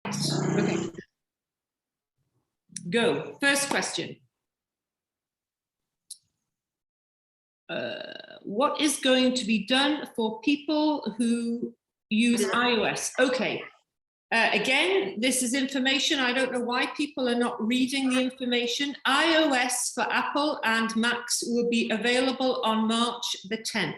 Okay. Go. First question. What is going to be done for people who use iOS? Okay. Again, this is information. I don't know why people are not reading the information. iOS for Apple and Macs will be available on March the 10th.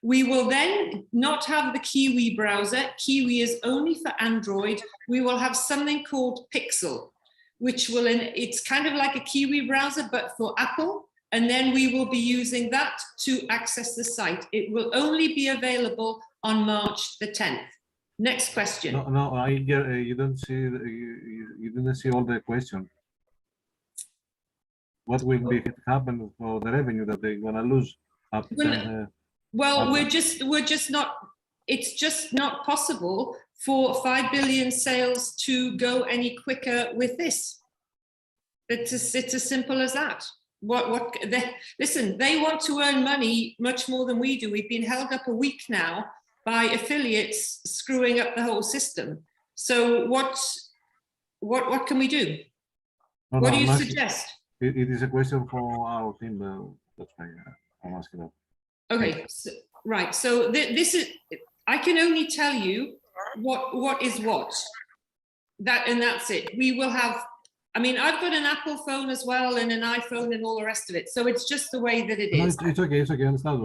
We will then not have the Kiwi browser. Kiwi is only for Android. We will have something called Pixel, which will, it's kind of like a Kiwi browser, but for Apple. And then we will be using that to access the site. It will only be available on March the 10th. Next question. No, you don't see. You didn't see all the question. What will be happen for the revenue that they're gonna lose? Well, we're just not. It's just not possible for 5 billion sales to go any quicker with this. It's as simple as that. Listen, they want to earn money much more than we do. We've been held up a week now by affiliates screwing up the whole system. So what can we do? What do you suggest? It is a question for our team. That's why I'm asking that. Okay, so, right. So this is. I can only tell you what is what. That's it. We will have. I mean, I've got an Apple phone as well and an iPhone and all the rest of it. So it's just the way that it is. No, it's okay. It's okay. I understand.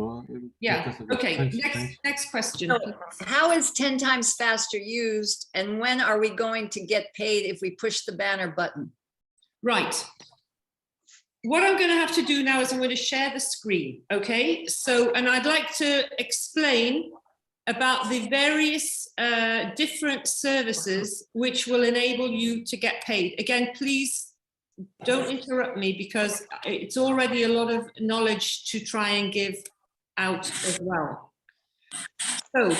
Yeah. Okay. Thanks. Next question. So how is 10 times faster used, and when are we going to get paid if we push the banner button? Right. What I'm going to have to do now is I'm going to share the screen. Okay. So, and I'd like to explain about the various different services which will enable you to get paid. Again, please don't interrupt me because it's already a lot of knowledge to try and give out as well. So,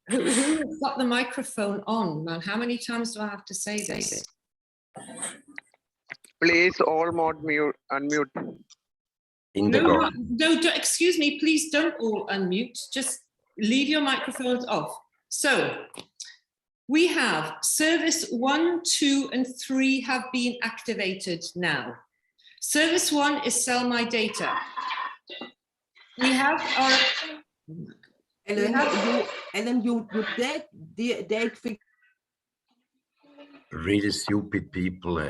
who has got the microphone on, man? How many times do I have to say this? Please all mode mute, unmute. No, excuse me, please don't all unmute. Just leave your microphones off. So we have service 1, 2, and 3 have been activated now. Service 1 is sell my data. We have our... Ellen, you date really stupid people.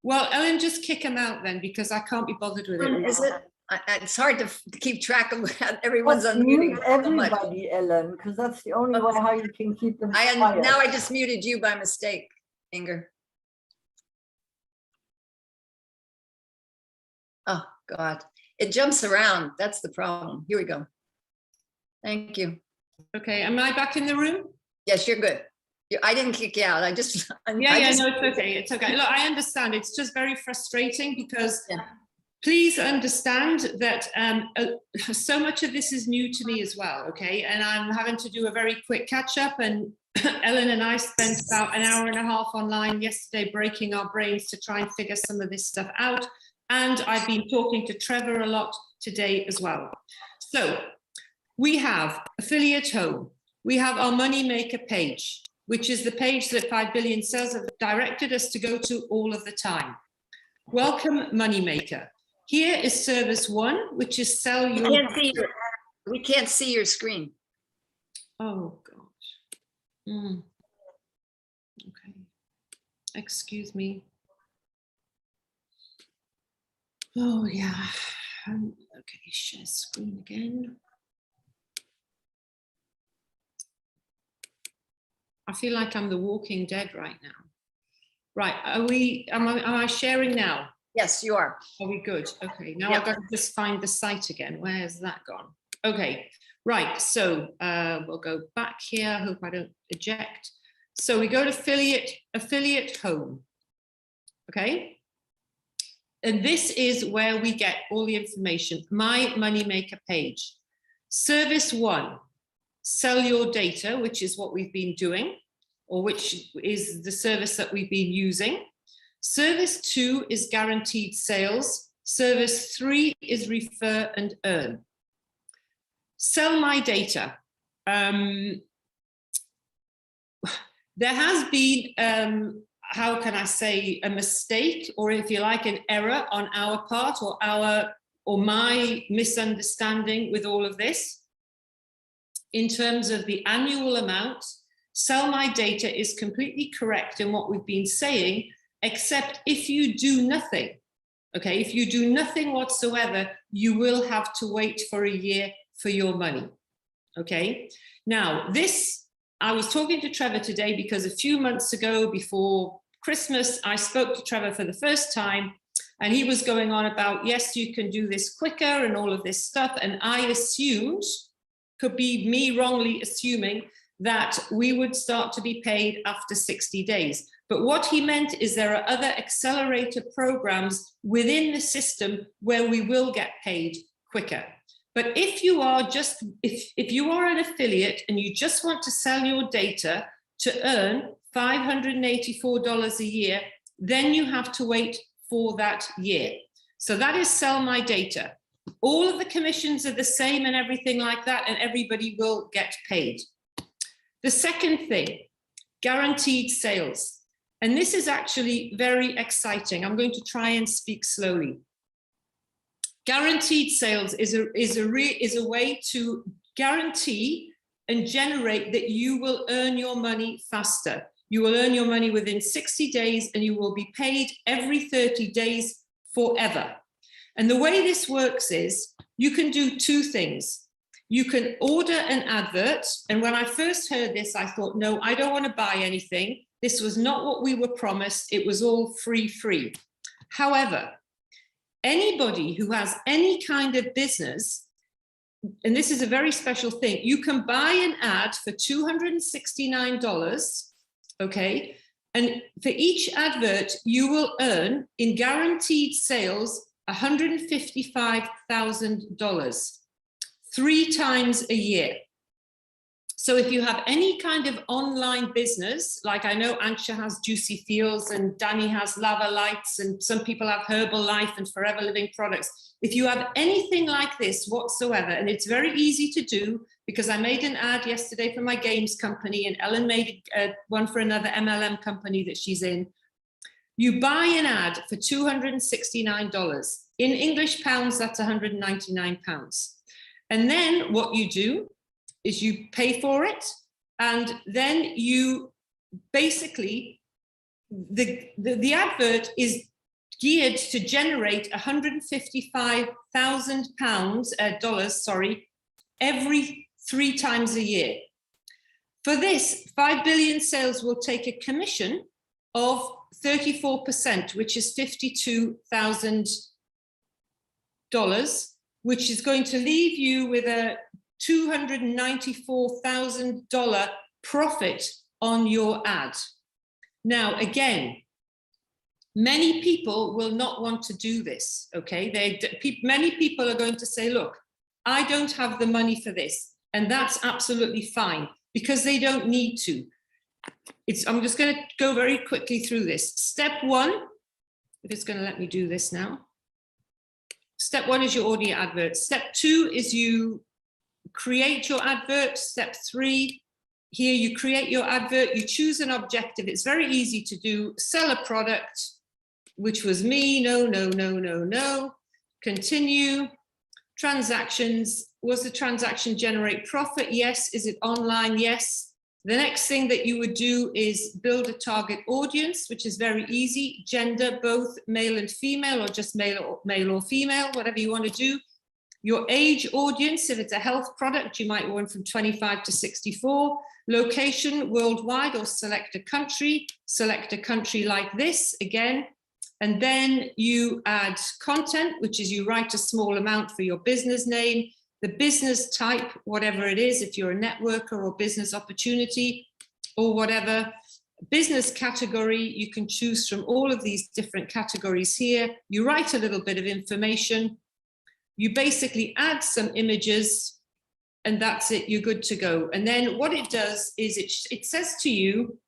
Well, Ellen, just kick him out then, because I can't be bothered with it. Is it? It's hard to keep track of everyone's unmuting. Everybody, Ellen, because that's the only way how you can keep them quiet. Now I just muted you by mistake, Inger. Oh God, it jumps around. That's the problem. Here we go. Thank you. Okay, am I back in the room? Yes, you're good. I didn't kick you out. I just no, it's okay. It's okay. Look, I understand. It's just very frustrating because please understand that so much of this is new to me as well. Okay, and I'm having to do a very quick catch up. And Ellen and I spent about an hour and a half online yesterday breaking our brains to try and figure some of this stuff out. And I've been talking to Trevor a lot today as well. So we have affiliate home. We have our moneymaker page, which is the page that 5 billion sales have directed us to go to all of the time. Welcome moneymaker. Here is service 1, which is sell your... We can't see your screen. Oh gosh. Okay. Excuse me. Oh yeah. Okay, share screen again. I feel like I'm the Walking Dead right now. Right, am I sharing now? Yes, you are. Are we good? Okay, now I've got to just find the site again. Where has that gone? Okay, right, so we'll go back here. I hope I don't eject. So we go to affiliate home, okay? And this is where we get all the information. My moneymaker page. Service 1. Sell your data, which is what we've been doing, or which is the service that we've been using. Service 2 is guaranteed sales. Service 3 is refer and earn. Sell my data. There has been, how can I say, a mistake, or if you like, an error on our part, or my misunderstanding with all of this. In terms of the annual amount, Sell My Data is completely correct in what we've been saying, except if you do nothing. Okay, if you do nothing whatsoever, you will have to wait for a year for your money. Okay, now this, I was talking to Trevor today because a few months ago, before Christmas, I spoke to Trevor for the first time, and he was going on about, yes, you can do this quicker and all of this stuff. And I assumed, could be me wrongly assuming, that we would start to be paid after 60 days. But what he meant is there are other accelerator programs within the system where we will get paid quicker. But if you are just, if you are an affiliate and you just want to sell your data to earn $584 a year, then you have to wait for that year. So that is Sell My Data. All of the commissions are the same and everything like that, and everybody will get paid. The second thing, guaranteed sales. And this is actually very exciting. I'm going to try and speak slowly. Guaranteed sales is a way to guarantee and generate that you will earn your money faster. You will earn your money within 60 days and you will be paid every 30 days forever. And the way this works is you can do two things. You can order an advert. And when I first heard this, I thought, no, I don't want to buy anything. This was not what we were promised. It was all free. However, anybody who has any kind of business, and this is a very special thing, you can buy an ad for $269, okay? And for each advert, you will earn in guaranteed sales $155,000, 3 times a year. So if you have any kind of online business, like I know Ansha has Juicy Feels and Danny has Lava Lights and some people have Herbalife and Forever Living products. If you have anything like this whatsoever, and it's very easy to do because I made an ad yesterday for my games company and Ellen made one for another MLM company that she's in. You buy an ad for $269. In English pounds, that's £199. And then what you do is you pay for it, and then you basically, the advert is geared to generate $155,000 sorry, every 3 times a year. For this, 5 billion sales will take a commission of 34%, which is $52,000, which is going to leave you with a $294,000 profit on your ad. Now, again, many people will not want to do this, okay? Many people are going to say, look, I don't have the money for this, and that's absolutely fine because they don't need to. I'm just going to go very quickly through this. Step 1, if it's going to let me do this now. Step 1 is your audio advert. Step 2 is you create your advert. Step 3, here you create your advert, you choose an objective. It's very easy to do. Sell a product, which was me. No. Continue. Transactions. Was the transaction generate profit? Yes. Is it online? Yes. The next thing that you would do is build a target audience, which is very easy. Gender, both male and female, or just male or female, whatever you want to do. Your age audience, if it's a health product, you might want from 25 to 64. Location, worldwide, or select a country like this again. And then you add content, which is you write a small amount for your business name, the business type, whatever it is, if you're a networker or business opportunity or whatever. Business category, you can choose from all of these different categories here. You write a little bit of information. You basically add some images and that's it, you're good to go. And then what it does is it says to you,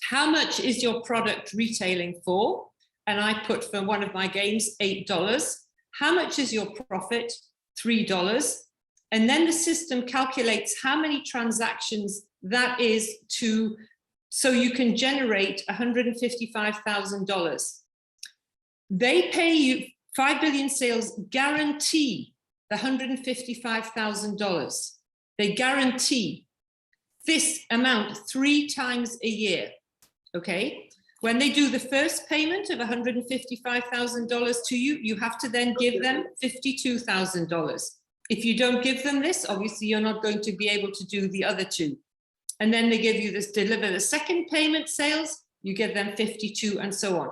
how much is your product retailing for? And I put for one of my games, $8. How much is your profit? $3. And then the system calculates how many transactions that is to so you can generate $155,000. They pay you, 5 billion sales guarantee the $155,000. They guarantee this amount 3 times a year, okay? When they do the first payment of $155,000 to you, you have to then give them $52,000. If you don't give them this, obviously you're not going to be able to do the other 2. And then they give you this, deliver the second payment sales, you give them 52 and so on.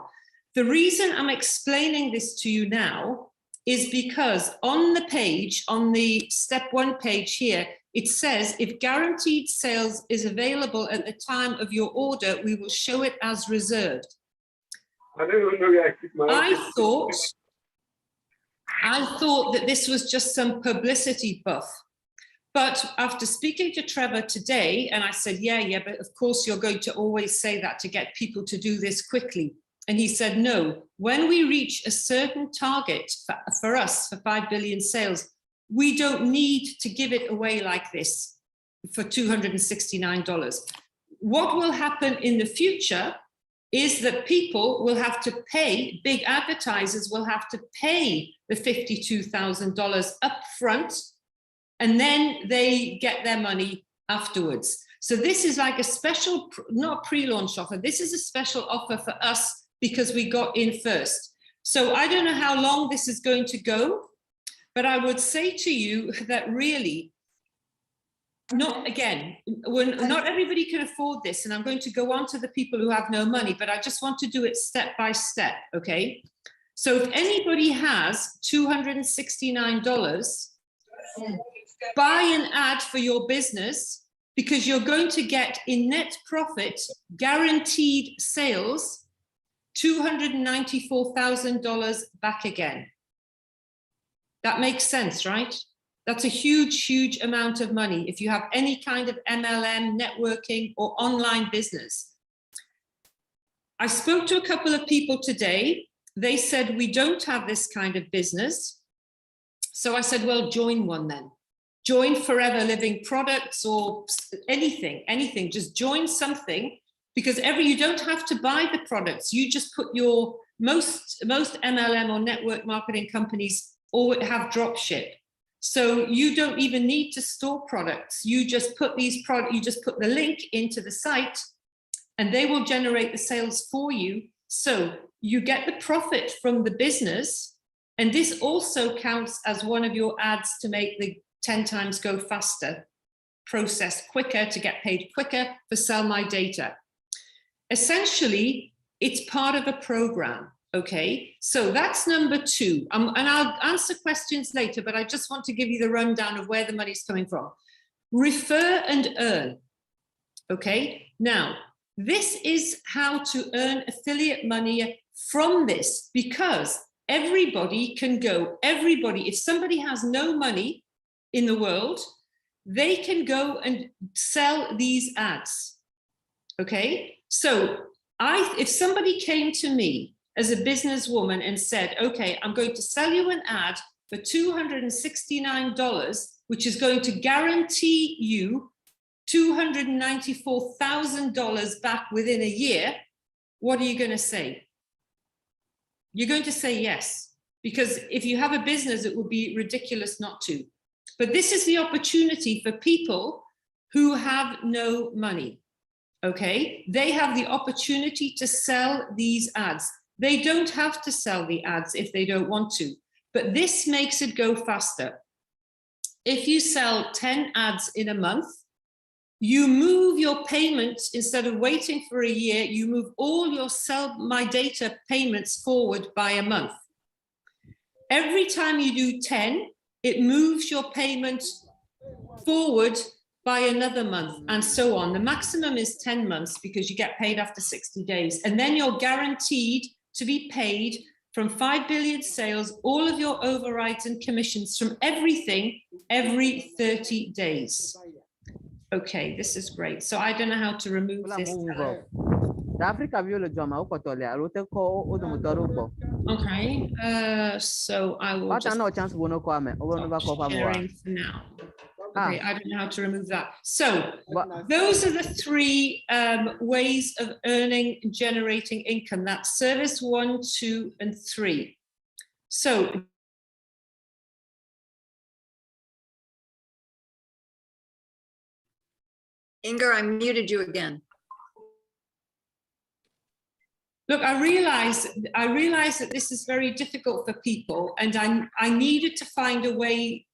The reason I'm explaining this to you now is because on the page, on the step 1 page here, it says if guaranteed sales is available at the time of your order, we will show it as reserved. I thought that this was just some publicity buff. But after speaking to Trevor today, and I said, yeah, but of course you're going to always say that to get people to do this quickly. And he said, no, when we reach a certain target for us, for 5 billion sales, we don't need to give it away like this for $269. What will happen in the future is that people will have to pay, big advertisers will have to pay the $52,000 up front, and then they get their money afterwards. So this is like a special, not pre-launch offer, this is a special offer for us because we got in first. So I don't know how long this is going to go, but I would say to you that really, not everybody can afford this, and I'm going to go on to the people who have no money, but I just want to do it step by step, okay? So if anybody has $269, buy an ad for your business, because you're going to get in net profit, guaranteed sales, $294,000 back again. That makes sense, right? That's a huge, huge amount of money if you have any kind of MLM, networking, or online business. I spoke to a couple of people today. They said, we don't have this kind of business. So I said, well, join one then. Join Forever Living Products or anything, just join something, because you don't have to buy the products. You just put your, most MLM or network marketing companies all have drop ship. So you don't even need to store products. You just put these products, you just put the link into the site and they will generate the sales for you. So you get the profit from the business. And this also counts as one of your ads to make the 10 times go faster process quicker, to get paid quicker for Sell My Data. Essentially, it's part of a program. Okay, so that's number 2. And I'll answer questions later, but I just want to give you the rundown of where the money's coming from. Refer and earn. Okay, now, this is how to earn affiliate money from this, because everybody can go, if somebody has no money in the world, they can go and sell these ads. Okay, so if somebody came to me as a businesswoman and said, okay, I'm going to sell you an ad for $269, which is going to guarantee you $294,000 back within a year, what are you going to say? You're going to say yes, because if you have a business, it would be ridiculous not to. But this is the opportunity for people who have no money, okay? They have the opportunity to sell these ads. They don't have to sell the ads if they don't want to, but this makes it go faster. If you sell 10 ads in a month, you move your payments, instead of waiting for a year, you move all your Sell My Data payments forward by a month. Every time you do 10, it moves your payment forward by another month, and so on. The maximum is 10 months because you get paid after 60 days. And then you're guaranteed to be paid from 5 billion sales, all of your overrides and commissions from everything every 30 days. Okay, this is great. So I don't know how to remove this. Okay, so I will just stop sharing for now. Okay, I don't know how to remove that. So those are the three ways of earning, generating income. That's service 1, 2, and 3. So Inger, I muted you again. look, I realize that this is very difficult for people, and I needed to find a way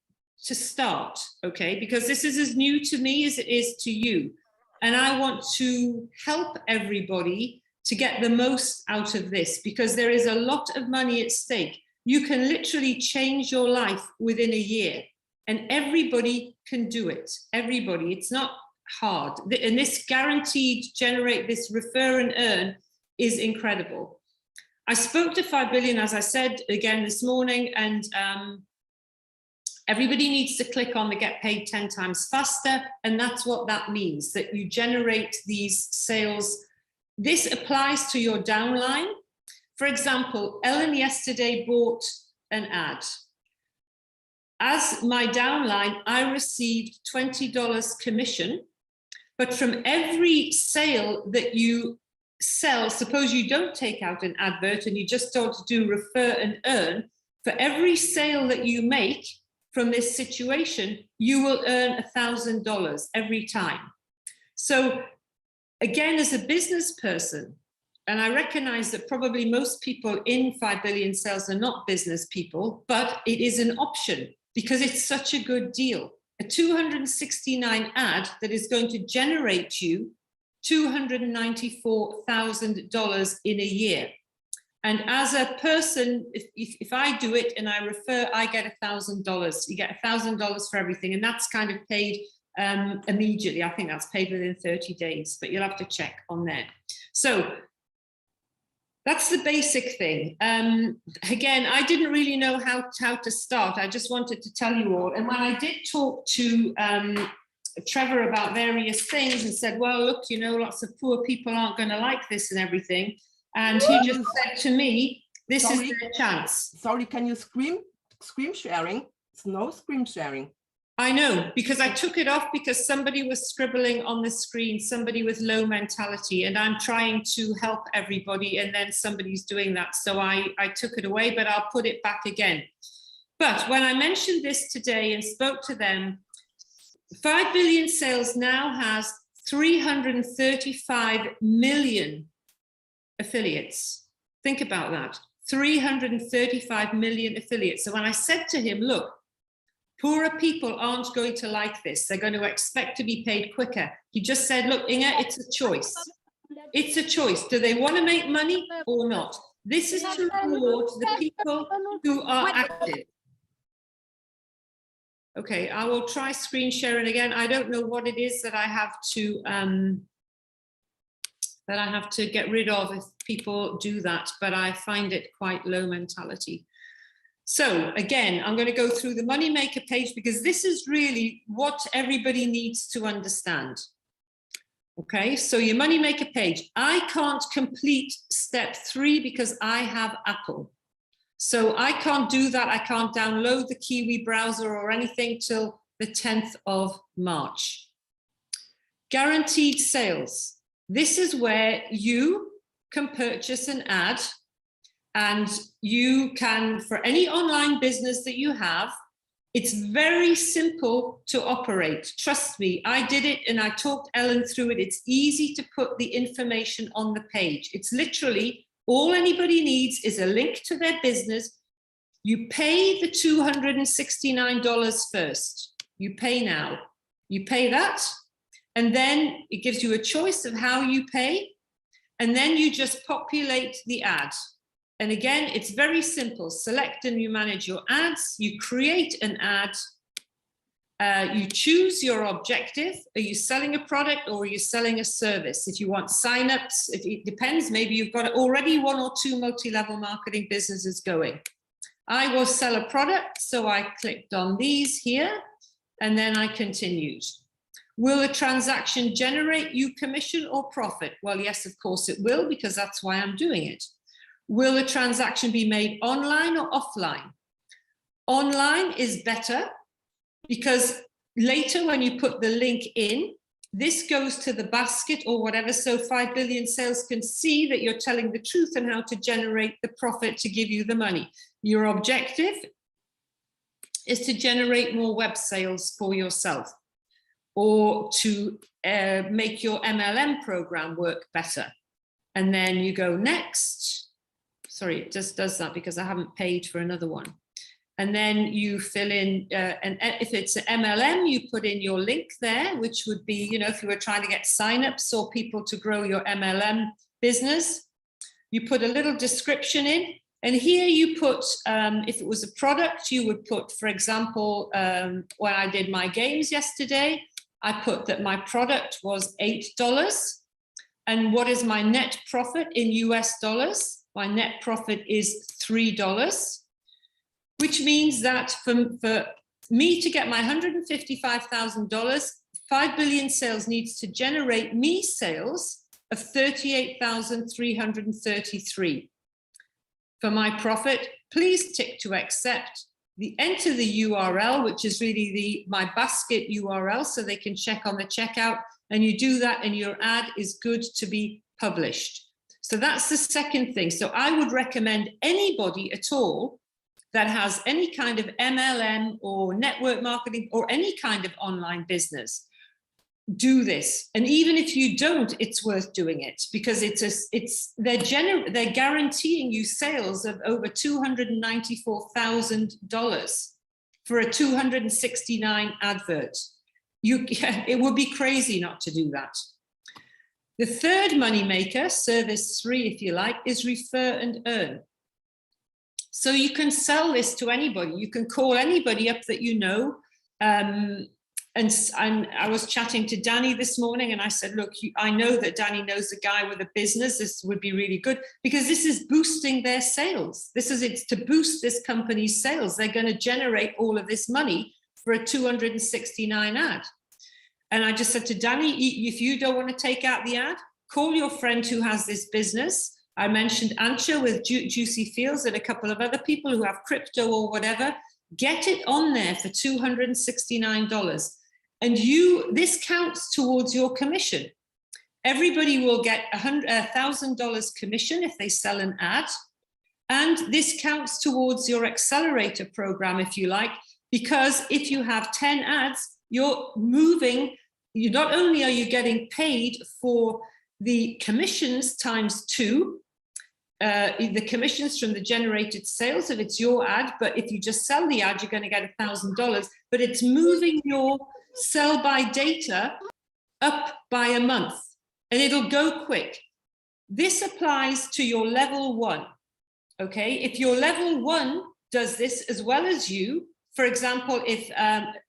to start, okay, because this is as new to me as it is to you, and I want to help everybody to get the most out of this, because there is a lot of money at stake. You can literally change your life within a year, and everybody can do it. Everybody, it's not hard, and this guaranteed generate, this refer and earn is incredible. I spoke to 5 billion, as I said again this morning, and everybody needs to click on the get paid 10 times faster, and that's what that means, that you generate these sales. This applies to your downline. For example, Ellen yesterday bought an ad. As my downline, I received $20 commission, but from every sale that you sell, suppose you don't take out an advert and you just start to do refer and earn, for every sale that you make from this situation, you will earn $1,000 every time. So again, as a business person, and I recognize that probably most people in 5 billion sales are not business people, but it is an option because it's such a good deal. A 269 ad that is going to generate you $294,000 in a year. And as a person, if I do it and I refer, I get $1,000. You get $1,000 for everything, and that's kind of paid immediately. I think that's paid within 30 days, but you'll have to check on there. So that's the basic thing. Again, I didn't really know how to start. I just wanted to tell you all. And when I did talk to Trevor about various things and said, well, look, you know, lots of poor people aren't going to like this and everything. And he just said to me, this is their chance. Sorry, can you screen sharing? It's no screen sharing. I know, because I took it off because somebody was scribbling on the screen, somebody with low mentality, and I'm trying to help everybody, and then somebody's doing that. So I took it away, but I'll put it back again. But when I mentioned this today and spoke to them, 5 billion sales now has 335 million affiliates. Think about that, 335 million affiliates. So when I said to him, look, poorer people aren't going to like this. They're going to expect to be paid quicker. He just said, look, Inge, it's a choice. It's a choice. Do they want to make money or not? This is to reward the people who are active. Okay, I will try screen sharing again. I don't know what it is that I have to get rid of if people do that, but I find it quite low mentality. So again, I'm going to go through the Moneymaker page because this is really what everybody needs to understand. Okay, so your Moneymaker page. I can't complete step 3 because I have Apple. So I can't do that. I can't download the Kiwi browser or anything till the 10th of March. Guaranteed sales. This is where you can purchase an ad, and you can, for any online business that you have, it's very simple to operate. Trust me, I did it and I talked Ellen through it. It's easy to put the information on the page. It's literally all anybody needs is a link to their business. You pay the $269 first. You pay now. You pay that, and then it gives you a choice of how you pay, and then you just populate the ad. And again, it's very simple. Select and you manage your ads. You create an ad. You choose your objective. Are you selling a product or are you selling a service? If you want signups, it depends. Maybe you've got already 1 or 2 multi-level marketing businesses going. I will sell a product, so I clicked on these here, and then I continued. Will a transaction generate you commission or profit? Well, yes, of course it will, because that's why I'm doing it. Will a transaction be made online or offline? Online is better because later when you put the link in, this goes to the basket or whatever, so 5 billion sales can see that you're telling the truth and how to generate the profit to give you the money. Your objective is to generate more web sales for yourself, or to make your MLM program work better. And then you go next. Sorry, it just does that because I haven't paid for another one. And then you fill in, and if it's an MLM, you put in your link there, which would be, you know, if you were trying to get signups or people to grow your MLM business, you put a little description in. And here you put, if it was a product, you would put, for example, when I did my games yesterday, I put that my product was $8. And what is my net profit in US dollars? My net profit is $3. Which means that for me to get my $155,000, 5 billion sales needs to generate me sales of 38,333. For my profit, please tick to accept. Enter the URL, which is really my basket URL, so they can check on the checkout, and you do that and your ad is good to be published. So that's the second thing. So I would recommend anybody at all that has any kind of MLM or network marketing or any kind of online business, do this. And even if you don't, it's worth doing it, because they're guaranteeing you sales of over $294,000 for a 269 advert. It would be crazy not to do that. The third money maker, service 3 if you like, is refer and earn. So you can sell this to anybody. You can call anybody up that you know. And I was chatting to Danny this morning and I said, look, I know that Danny knows a guy with a business. This would be really good because this is boosting their sales. It's to boost this company's sales. They're going to generate all of this money for a 269 ad. And I just said to Danny, if you don't want to take out the ad, call your friend who has this business. I mentioned Ancha with Juicy Fields and a couple of other people who have crypto or whatever. Get it on there for $269. And this counts towards your commission. Everybody will get $1,000 commission if they sell an ad. And this counts towards your accelerator program, if you like, because if you have 10 ads, not only are you getting paid for the commissions times 2, the commissions from the generated sales if it's your ad, but if you just sell the ad, you're going to get $1,000, but it's moving your sell by data up by a month and it'll go quick. This applies to your level 1, okay? If your level 1 does this as well as you, for example, if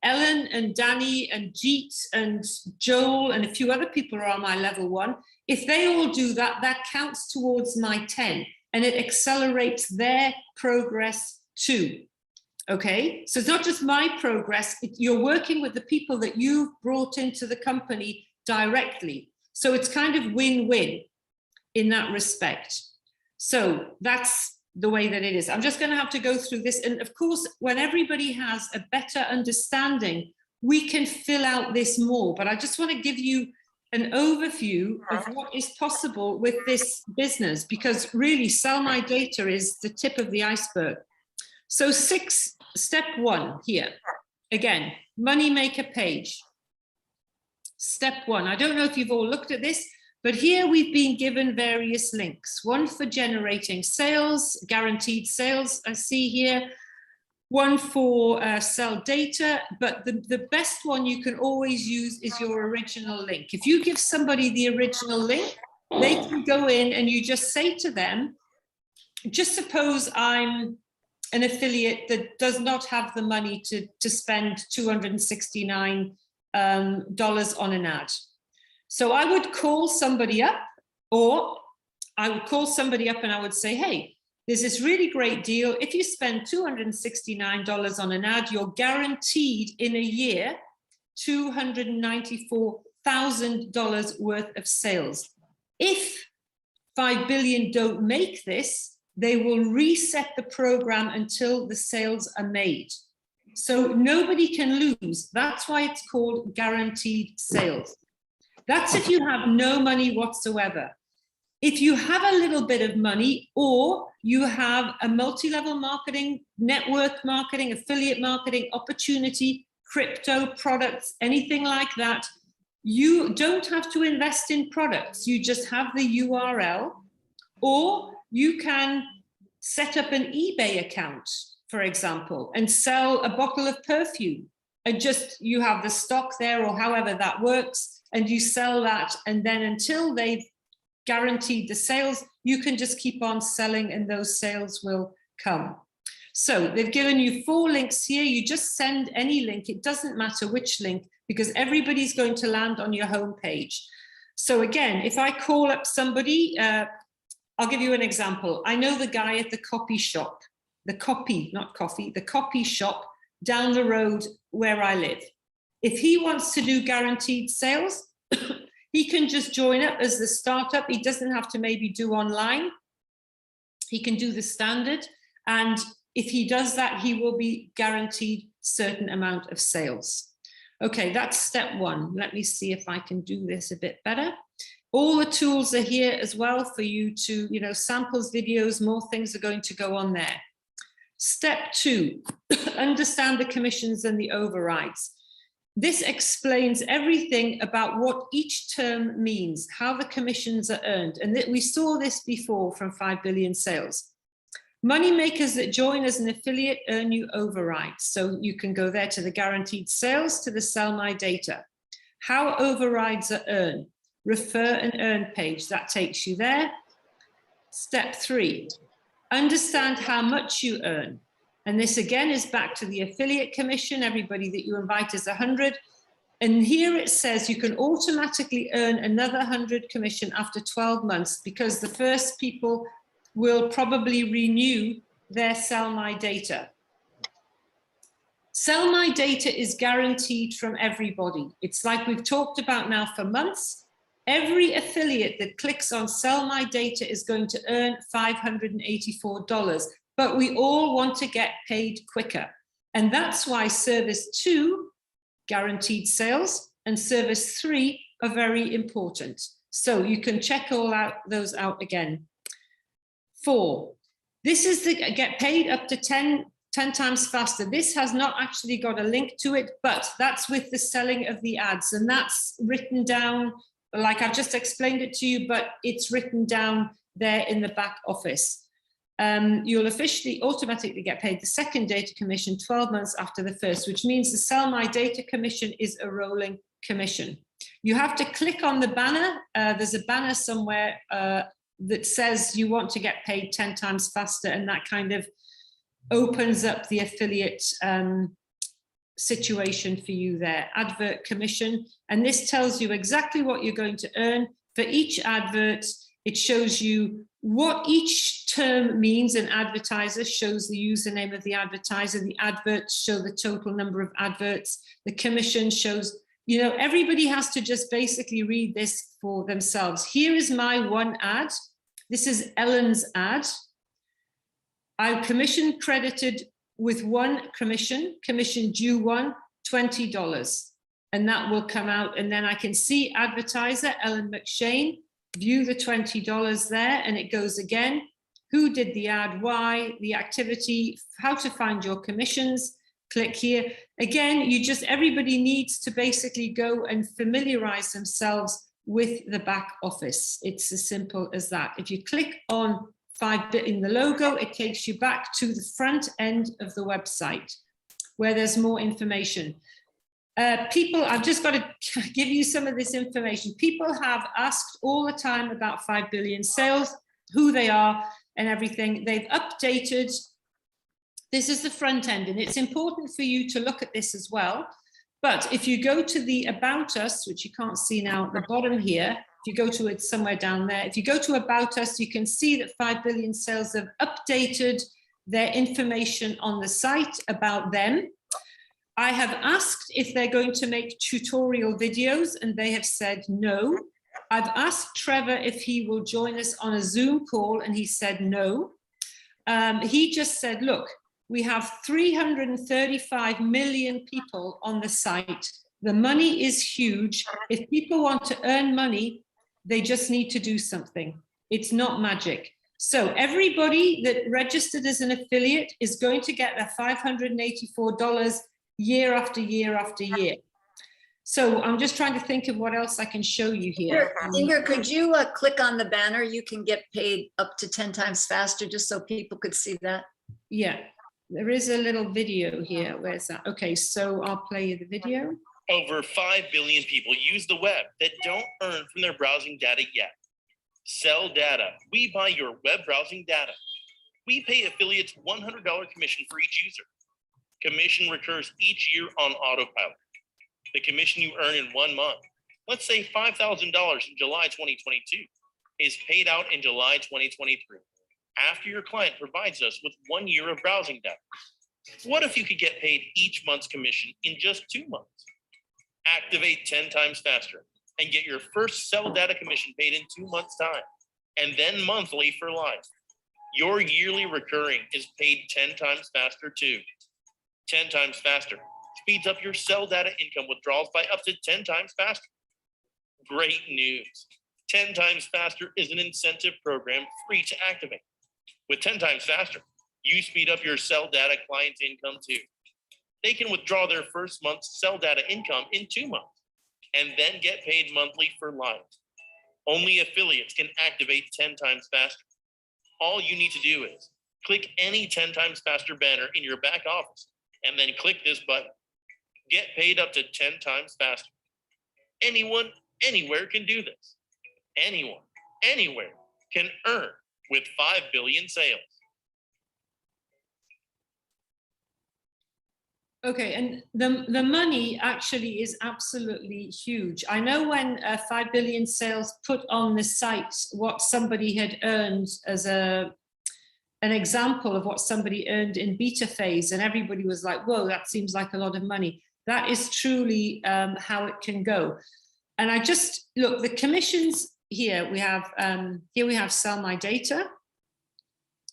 Ellen and Danny and Jeet and Joel and a few other people are on my level 1, if they all do that, that counts towards my 10 and it accelerates their progress too. Okay, so it's not just my progress, you're working with the people that you've brought into the company directly. So it's kind of win-win in that respect. So that's the way that it is. I'm just going to have to go through this. And of course, when everybody has a better understanding, we can fill out this more. But I just want to give you an overview of what is possible with this business, because really Sell My Data is the tip of the iceberg. So step 1 here, again, Moneymaker page. Step 1, I don't know if you've all looked at this, but here we've been given various links. One for generating sales, guaranteed sales, I see here. One for sell data, but the best one you can always use is your original link. If you give somebody the original link, they can go in and you just say to them, just suppose I'm an affiliate that does not have the money to spend $269 on an ad. So I would call somebody up, or I would call somebody up and I would say, hey, there's this really great deal. If you spend $269 on an ad, you're guaranteed in a year $294,000 worth of sales. If 5 billion don't make this, they will reset the program until the sales are made. So nobody can lose. That's why it's called guaranteed sales. That's if you have no money whatsoever. If you have a little bit of money, or you have a multi-level marketing, network marketing, affiliate marketing opportunity, crypto products, anything like that, you don't have to invest in products. You just have the URL, or you can set up an eBay account, for example, and sell a bottle of perfume, and just you have the stock there, or however that works, and you sell that, and then until they've guaranteed the sales, you can just keep on selling and those sales will come. So they've given you 4 links here. You just send any link. It doesn't matter which link, because everybody's going to land on your home page. So again, if I call up somebody, I'll give you an example. I know the guy at the copy shop, the copy shop down the road where I live. If he wants to do guaranteed sales, he can just join up as the startup. He doesn't have to maybe do online. He can do the standard. And if he does that, he will be guaranteed certain amount of sales. Okay, that's step 1. Let me see if I can do this a bit better. All the tools are here as well for you to, samples, videos, more things are going to go on there. Step 2, understand the commissions and the overrides. This explains everything about what each term means, how the commissions are earned. And we saw this before from 5BillionSales. Money makers that join as an affiliate earn you overrides. So you can go there to the guaranteed sales, to the sell my data. How overrides are earned. Refer and earn page, that takes you there. Step 3, understand how much you earn. And this again is back to the affiliate commission. Everybody that you invite is 100. And here it says you can automatically earn another 100 commission after 12 months, because the first people will probably renew their sell my data. Sell my data is guaranteed from everybody. It's like we've talked about now for months. Every affiliate that clicks on sell my data is going to earn $584. But we all want to get paid quicker. And that's why service 2, guaranteed sales, and service 3 are very important. So you can check those out again. 4, this is the get paid up to 10 times faster. This has not actually got a link to it, but that's with the selling of the ads. And that's written down, like I've just explained it to you, but it's written down there in the back office. You'll officially automatically get paid the second data commission 12 months after the first, which means the sell my data commission is a rolling commission. You have to click on the banner. There's a banner somewhere that says you want to get paid 10 times faster, and that kind of opens up the affiliate situation for you there. Advert commission, and this tells you exactly what you're going to earn for each advert. It shows you what each term means. An advertiser shows the username of the advertiser. The adverts show the total number of adverts. The commission shows, everybody has to just basically read this for themselves. Here is my one ad. This is Ellen's ad. I commission credited with 1 commission due $20. And that will come out. And then I can see advertiser, Ellen McShane, view the $20 there, and it goes again. Who did the ad, why, the activity, how to find your commissions, click here. Again, everybody needs to basically go and familiarize themselves with the back office. It's as simple as that. If you click on 5BIll in the logo, it takes you back to the front end of the website where there's more information. I've just got to give you some of this information. People have asked all the time about 5BillionSales, who they are and everything. They've updated. This is the front end, and it's important for you to look at this as well. But if you go to the About Us, which you can't see now at the bottom here, if you go to it somewhere down there, if you go to About Us, you can see that 5BillionSales have updated their information on the site about them. I have asked if they're going to make tutorial videos, and they have said no. I've asked Trevor if he will join us on a Zoom call, and he said no. He just said, look, We have 335 million people on the site. The money is huge. If people want to earn money, they just need to do something. It's not magic. So everybody that registered as an affiliate is going to get their $584 year after year after year. So I'm just trying to think of what else I can show you here. Inger, could you click on the banner? You can get paid up to 10 times faster, just so people could see that. Yeah, there is a little video here. Where's that? Okay, so I'll play you the video. Over 5 billion people use the web that don't earn from their browsing data yet. Sell data. We buy your web browsing data. We pay affiliates $100 commission for each user. Commission recurs each year on autopilot. The commission you earn in 1 month, let's say $5,000 in July 2022, is paid out in July 2023, after your client provides us with 1 year of browsing data. What if you could get paid each month's commission in just 2 months? Activate 10 times faster and get your first sell data commission paid in 2 months' time, and then monthly for life. Your yearly recurring is paid 10 times faster too. 10 times faster speeds up your sell data income withdrawals by up to 10 times faster. Great news. 10 times faster is an incentive program free to activate. With 10 times faster, you speed up your sell data client income too. They can withdraw their first month's sell data income in 2 months and then get paid monthly for life. Only affiliates can activate 10 times faster. All you need to do is click any 10 times faster banner in your back office and then click this button. Get paid up to 10 times faster. Anyone, anywhere can do this. Anyone, anywhere can earn with 5 billion sales. Okay, and the money actually is absolutely huge. I know when 5 billion sales put on the site what somebody had earned as an example of what somebody earned in beta phase, and everybody was like, whoa, that seems like a lot of money. That is truly how it can go. And I just, look, the commissions here we have sell my data,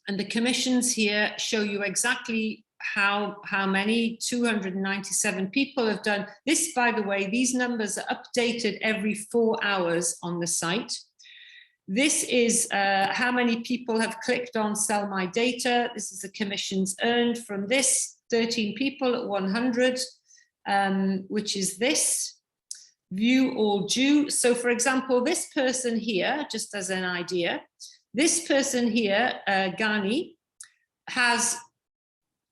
and the commissions here show you exactly how many 297 people have done this. By the way, these numbers are updated every 4 hours on the site. This is how many people have clicked on sell my data. This is the commissions earned from this, 13 people at 100, which is this. View all due. So for example, this person here, just as an idea, this person here, Ghani,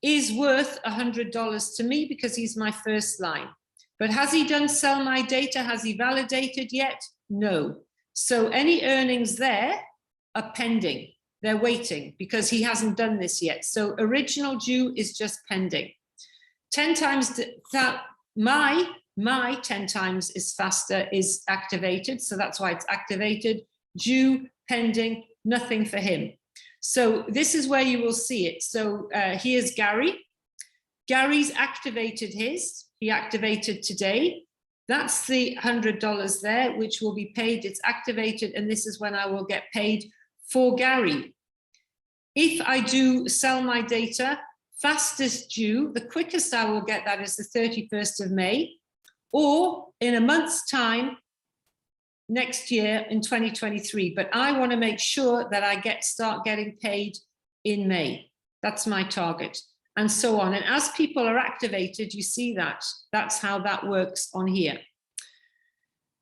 is worth $100 to me because he's my first line. But has he done sell my data? Has he validated yet? No. So any earnings there are pending. They're waiting because he hasn't done this yet. So original due is just pending. 10 times that my 10 times is faster is activated. So that's why it's activated. Due, pending, nothing for him. So this is where you will see it. So here's Gary. Gary's activated his. He activated today. That's the $100 there, which will be paid. It's activated, and this is when I will get paid for Gary. If I do sell my data, fastest due, the quickest I will get that is the 31st of May, or in a month's time, next year in 2023. But I want to make sure that I start getting paid in May. That's my target, and so on. And as people are activated, you see that. That's how that works on here.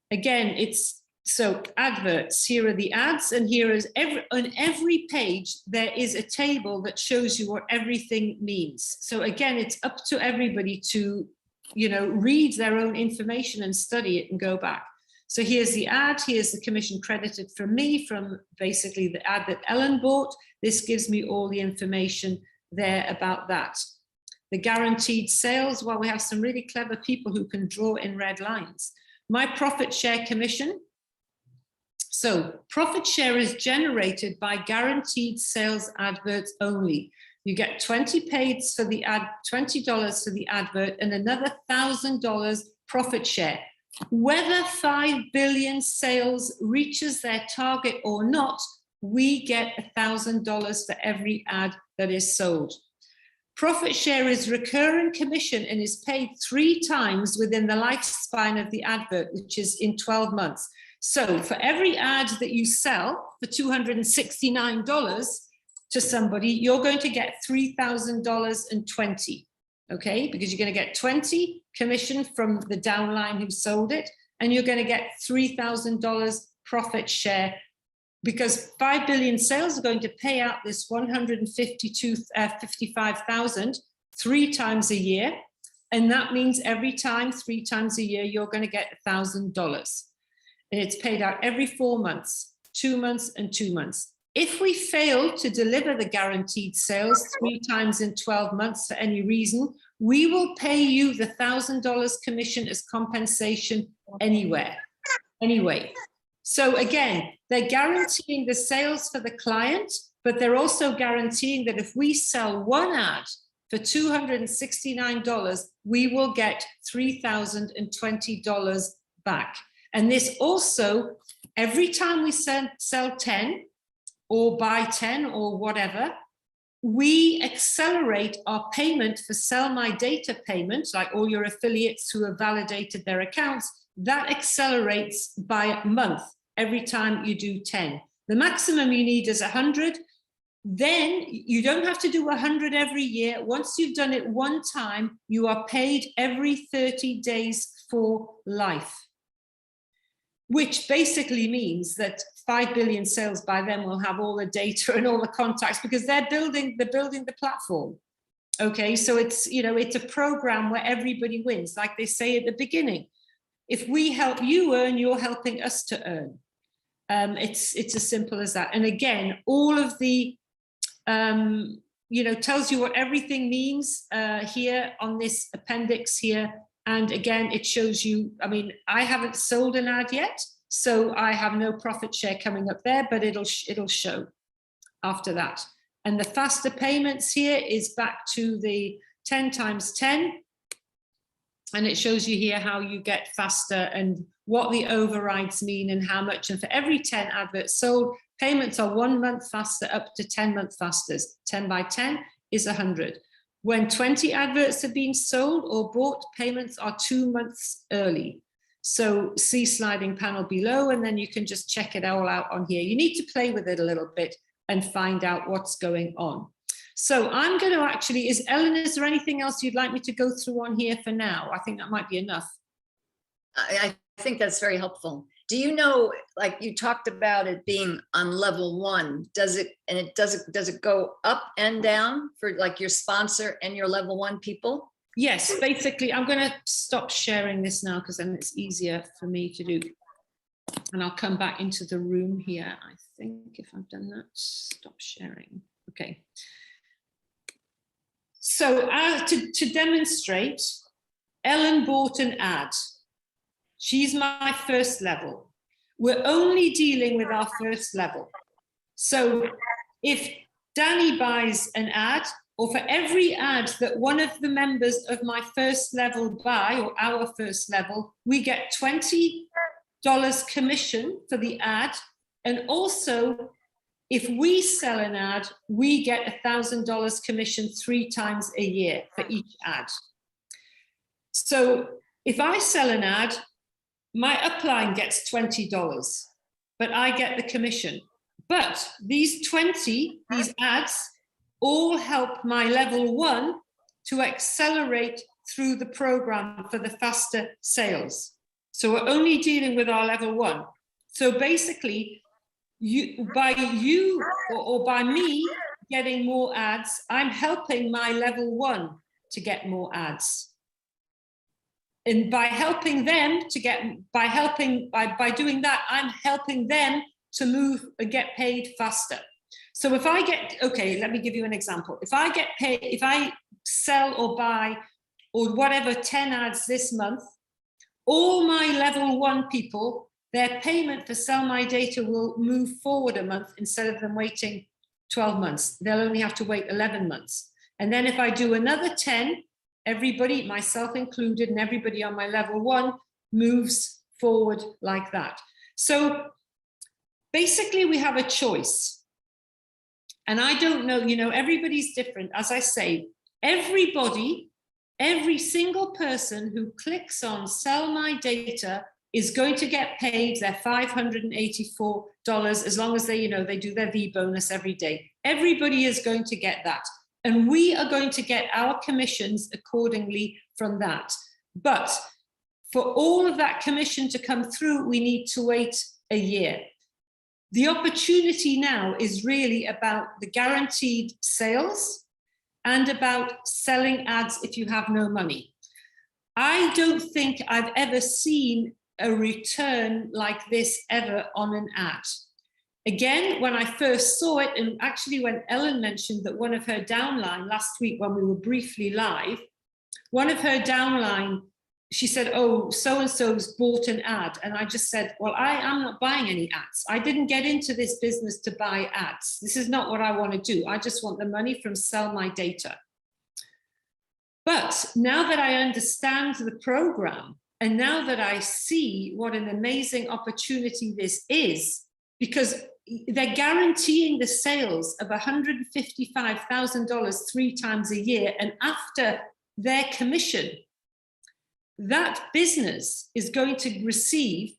Again, it's so adverts. Here are the ads, and here is on every page there is a table that shows you what everything means. So again, it's up to everybody to, you know, read their own information and study it and go back. So here's the ad, here's the commission credited from me, from basically the ad that Ellen bought. This gives me all the information there about that. The guaranteed sales, well, we have some really clever people who can draw in red lines. My profit share commission. So profit share is generated by guaranteed sales adverts only. You get 20 paid for the ad, $20 for the advert, and another $1,000 profit share. Whether 5 billion sales reaches their target or not, we get $1,000 for every ad that is sold. Profit share is recurring commission and is paid 3 times within the lifespan of the advert, which is in 12 months. So for every ad that you sell for $269 to somebody, you're going to get $3,020, okay? Because you're going to get 20 commission from the downline who sold it, and you're going to get $3,000 profit share, because 5 billion sales are going to pay out this $155,000 3 times a year. And that means every time, 3 times a year, you're going to get $1,000. And it's paid out every 4 months, 2 months and 2 months. If we fail to deliver the guaranteed sales 3 times in 12 months for any reason, we will pay you the $1,000 commission as compensation anyway. So again, they're guaranteeing the sales for the client, but they're also guaranteeing that if we sell 1 ad for $269, we will get $3,020 back. And this also, every time we sell 10 or buy 10 or whatever, we accelerate our payment for Sell My Data payments, like all your affiliates who have validated their accounts, that accelerates by a month every time you do 10. The maximum you need is 100. Then you don't have to do 100 every year. Once you've done it 1 time, you are paid every 30 days for life, which basically means that 5 billion sales by then will have all the data and all the contacts, because they're building the platform. Okay, so it's, you know, it's a program where everybody wins, like they say at the beginning. If we help you earn, you're helping us to earn. It's as simple as that. And again, all of the, you know, tells you what everything means here on this appendix here. And again, it shows you, I mean, I haven't sold an ad yet, so I have no profit share coming up there, but it'll show after that. And the faster payments here is back to the 10 times 10. And it shows you here how you get faster and what the overrides mean and how much. And for every 10 adverts sold, payments are 1 month faster up to 10 month faster. 10 by 10 is 100. When 20 adverts have been sold or bought, payments are 2 months early. So see sliding panel below, and then you can just check it all out on here. You need to play with it a little bit and find out what's going on. So I'm going to actually, Ellen, is there anything else you'd like me to go through on here for now? I think that might be enough. I think that's very helpful. Do you know, like you talked about it being on level 1, does it go up and down for like your sponsor and your level 1 people? Yes, basically, I'm going to stop sharing this now because then it's easier for me to do. And I'll come back into the room here, I think, if I've done that. Stop sharing. Okay. So to demonstrate, Ellen bought an ad. She's my first level. We're only dealing with our first level. So if Danny buys an ad, or for every ad that one of the members of my first level buy, or our first level, we get $20 commission for the ad. And also, if we sell an ad, we get $1,000 commission 3 times a year for each ad. So if I sell an ad, my upline gets $20, but I get the commission. But these ads all help my level 1 to accelerate through the program for the faster sales. So we're only dealing with our level 1. So basically, by me getting more ads, I'm helping my level 1 to get more ads. And by helping them to get, by doing that, I'm helping them to move and get paid faster. So if I get, okay, let me give you an example. If I get paid, if I sell or buy or whatever 10 ads this month, all my level 1 people, their payment for Sell My Data will move forward a month instead of them waiting 12 months. They'll only have to wait 11 months. And then if I do another 10, everybody, myself included, and everybody on my level 1 moves forward like that. So basically we have a choice. And I don't know, you know, everybody's different. As I say, Everybody, every single person who clicks on sell my data is going to get paid their $584 as long as they, they do their V bonus every day. Everybody is going to get that. And we are going to get our commissions accordingly from that. But for all of that commission to come through, we need to wait a year. The opportunity now is really about the guaranteed sales and about selling ads if you have no money. I don't think I've ever seen a return like this ever on an ad. Again, when I first saw it, and actually when Ellen mentioned that one of her downline last week when we were briefly live, one of her downline, she said, oh, so-and-so's bought an ad. And I just said, well, I'm not buying any ads. I didn't get into this business to buy ads. This is not what I want to do. I just want the money from sell my data. But now that I understand the program, and now that I see what an amazing opportunity this is, because they're guaranteeing the sales of $155,000 3 times a year, and after their commission, that business is going to receive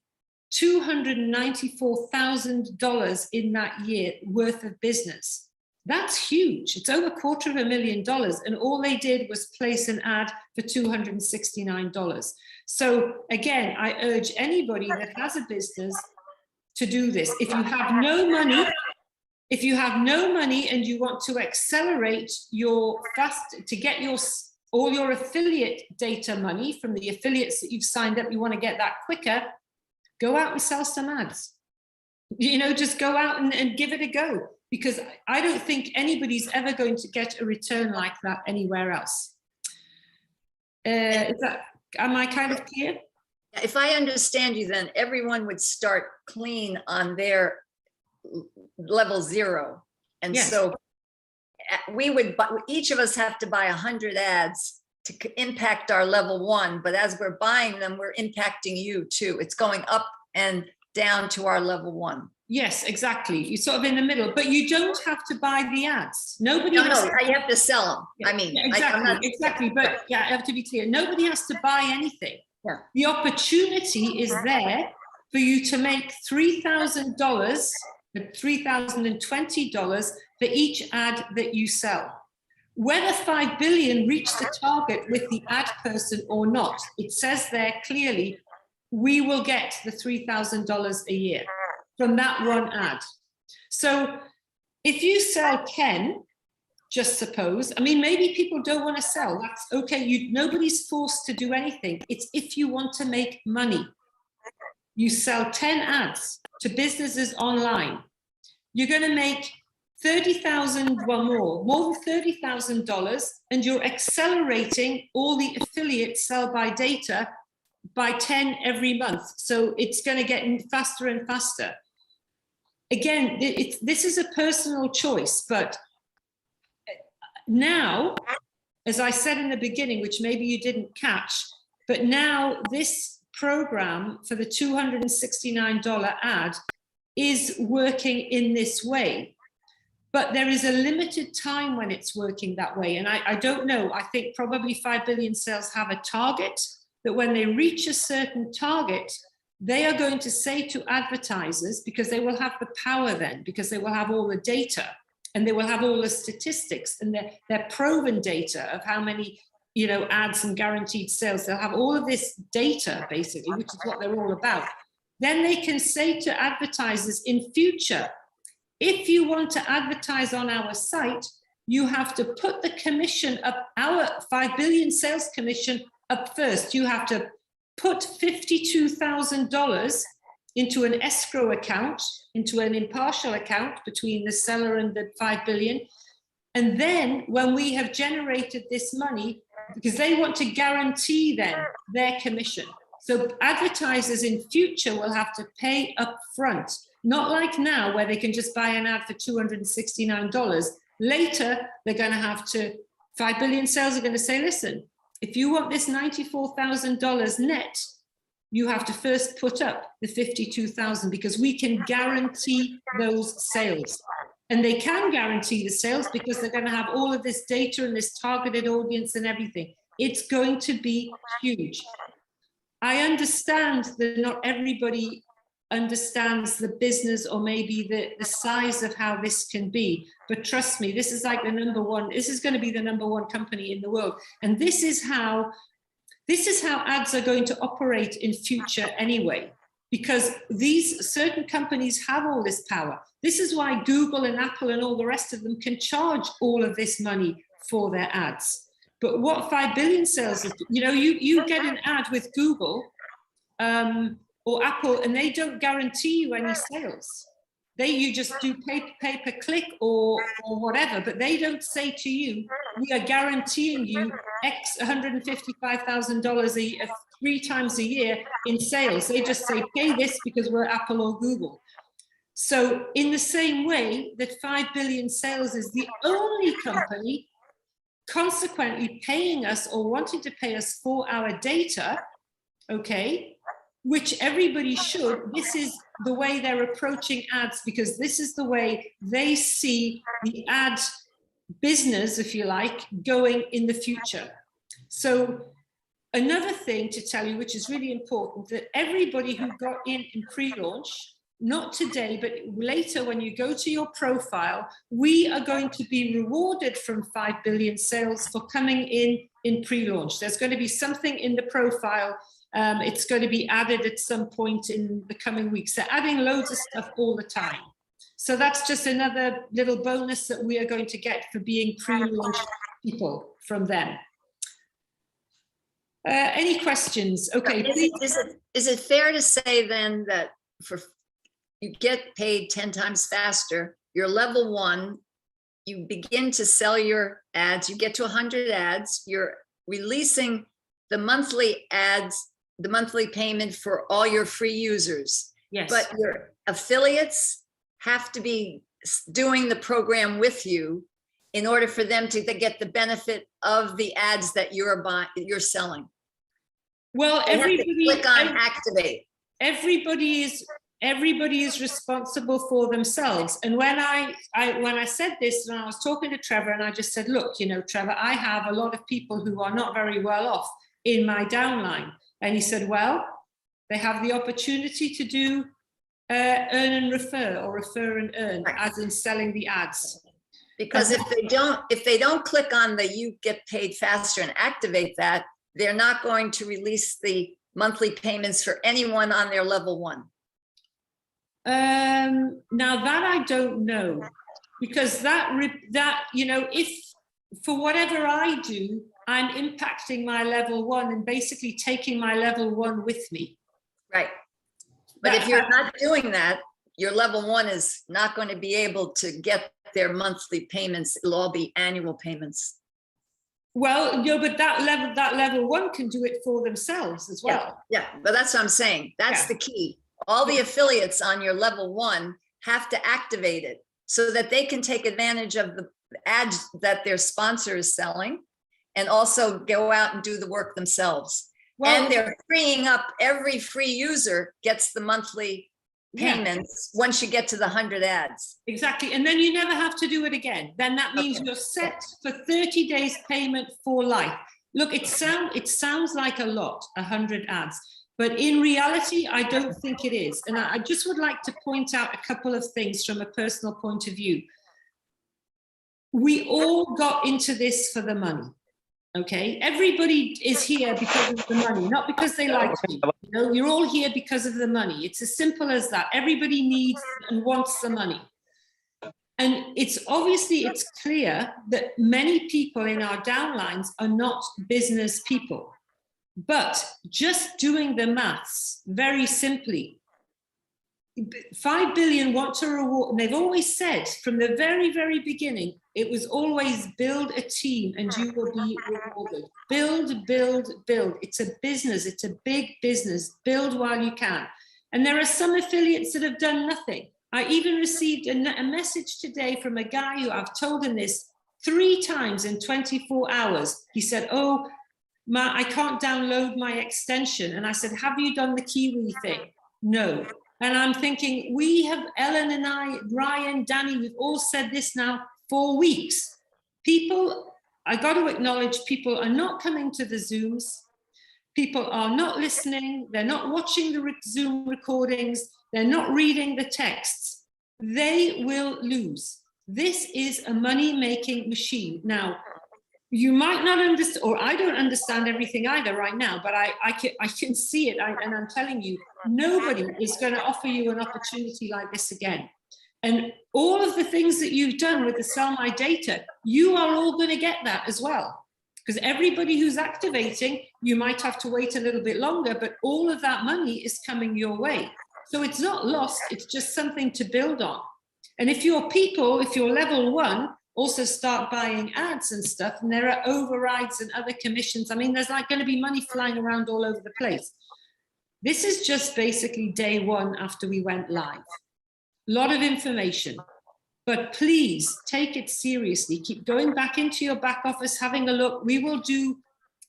$294,000 in that year worth of business. That's huge. It's over $250,000, and all they did was place an ad for $269. So again, I urge anybody that has a business to do this. If you have no money, and you want to accelerate your to get all your affiliate data money from the affiliates that you've signed up, you want to get that quicker, go out and sell some ads. Just go out and give it a go, because I don't think anybody's ever going to get a return like that anywhere else. Am I kind of clear? If I understand you, then everyone would start clean on their level 0. And yes. So we would, each of us have to buy 100 ads to impact our level 1, but as we're buying them, we're impacting you too. It's going up and down to our level 1. Yes, exactly. You're sort of in the middle, but you don't have to buy the ads. Nobody. No, you have to sell them. Yeah, I mean, exactly. But yeah, I have to be clear. Nobody has to buy anything. Yeah. The opportunity is there for you to make $3,000, $3,020 for each ad that you sell. Whether 5 billion reach the target with the ad person or not, it says there clearly, we will get the $3,000 a year from that one ad. So if you sell 10, just suppose, I mean, maybe people don't want to sell, that's okay. Nobody's forced to do anything. It's if you want to make money. You sell 10 ads to businesses online. You're going to make $30,000, well, more than $30,000, and you're accelerating all the affiliate sell by data by 10 every month. So it's going to get faster and faster. Again, this is a personal choice, but now, as I said in the beginning, which maybe you didn't catch, but now this program for the $269 ad is working in this way. But there is a limited time when it's working that way. And I don't know, I think probably 5 billion sales have a target that when they reach a certain target, they are going to say to advertisers, because they will have the power then, because they will have all the data and they will have all the statistics and their proven data of how many, ads and guaranteed sales. They'll have all of this data basically, which is what they're all about. Then they can say to advertisers in future, if you want to advertise on our site, you have to put the commission up, our 5 billion sales commission up first. You have to put $52,000 into an escrow account, into an impartial account between the seller and the 5 billion. And then when we have generated this money, because they want to guarantee then their commission. So advertisers in future will have to pay up front, not like now where they can just buy an ad for $269. Later, they're going to have to, 5 billion sales are going to say, listen, if you want this $94,000 net, you have to first put up the 52,000 because we can guarantee those sales. And they can guarantee the sales because they're going to have all of this data and this targeted audience and everything. It's going to be huge. I understand that not everybody understands the business or maybe the size of how this can be, but trust me, this is like the number one, this is going to be the number one company in the world. And this is how ads are going to operate in future anyway, because these certain companies have all this power. This is why Google and Apple and all the rest of them can charge all of this money for their ads. But what 5 billion sales is, you know, you get an ad with Google or Apple, and they don't guarantee you any sales. You just do pay per click or whatever, but they don't say to you, we are guaranteeing you X $155,000 a year, 3 times a year in sales. They just say, pay this because we're Apple or Google. So in the same way that 5 billion sales is the only company consequently paying us or wanting to pay us for our data, okay, which everybody should, this is the way they're approaching ads, because this is the way they see the ad business, if you like, going in the future. So another thing to tell you, which is really important, that everybody who got in pre-launch, not today, but later when you go to your profile, we are going to be rewarded from 5 billion sales for coming in pre-launch. There's going to be something in the profile. It's going to be added at some point in the coming weeks. They're adding loads of stuff all the time. So that's just another little bonus that we are going to get for being pre-launch people from them. Any questions? Okay. Is it fair to say then that you get paid 10 times faster, you're level 1, you begin to sell your ads, you get to 100 ads, you're releasing the monthly ads, the monthly payment for all your free users. Yes. But your affiliates have to be doing the program with you in order for them to get the benefit of the ads that you're selling. Well, everybody click on activate. Everybody is responsible for themselves. And when I said this, and I was talking to Trevor, and I just said, look, you know, Trevor, I have a lot of people who are not very well off in my downline. And he said, well, they have the opportunity to do earn and refer, or refer and earn, right, as in selling the ads. Because if they don't click on the you get paid faster and activate that, they're not going to release the monthly payments for anyone on their level 1. Now that I don't know, because that you know, if for whatever I do, I'm impacting my level 1 and basically taking my level 1 with me. Right. But if you're not doing that, your level 1 is not going to be able to get their monthly payments. It'll all be annual payments. Well, no, but that level 1 can do it for themselves as well. Yeah, but that's what I'm saying. That's the key. All the affiliates on your level 1 have to activate it so that they can take advantage of the ads that their sponsor is selling and also go out and do the work themselves. Well, and they're freeing up, every free user gets the monthly payments once you get to the 100 ads. Exactly. And then you never have to do it again. Then that means you're set for 30 days payment for life. Look, it sounds like a lot, 100 ads. But in reality, I don't think it is. And I just would like to point out a couple of things from a personal point of view. We all got into this for the money, okay? Everybody is here because of the money, not because they like me. You know, you're all here because of the money. It's as simple as that. Everybody needs and wants the money. And it's clear that many people in our downlines are not business people. But just doing the maths, very simply, 5 billion want to reward, and they've always said from the very, very beginning, it was always build a team and you will be rewarded. Build, build, build. It's a business, it's a big business. Build while you can. And there are some affiliates that have done nothing. I even received a message today from a guy who I've told him this 3 times in 24 hours. He said, oh, I can't download my extension. And I said, have you done the Kiwi thing? No. And I'm thinking, we have, Ellen and I, Ryan, Danny, we've all said this now for weeks. People, I got to acknowledge, people are not coming to the Zooms. People are not listening. They're not watching the Zoom recordings. They're not reading the texts. They will lose. This is a money-making machine. Now, you might not understand, or I don't understand everything either right now, but I can see it, and I'm telling you, nobody is going to offer you an opportunity like this again. And all of the things that you've done with the Sell My Data, you are all going to get that as well. Because everybody who's activating, you might have to wait a little bit longer, but all of that money is coming your way. So it's not lost, it's just something to build on. And if your people, if you're level 1, also start buying ads and stuff, and there are overrides and other commissions. I mean, there's like going to be money flying around all over the place. This is just basically day 1 after we went live. A lot of information, but please take it seriously. Keep going back into your back office, having a look. We will do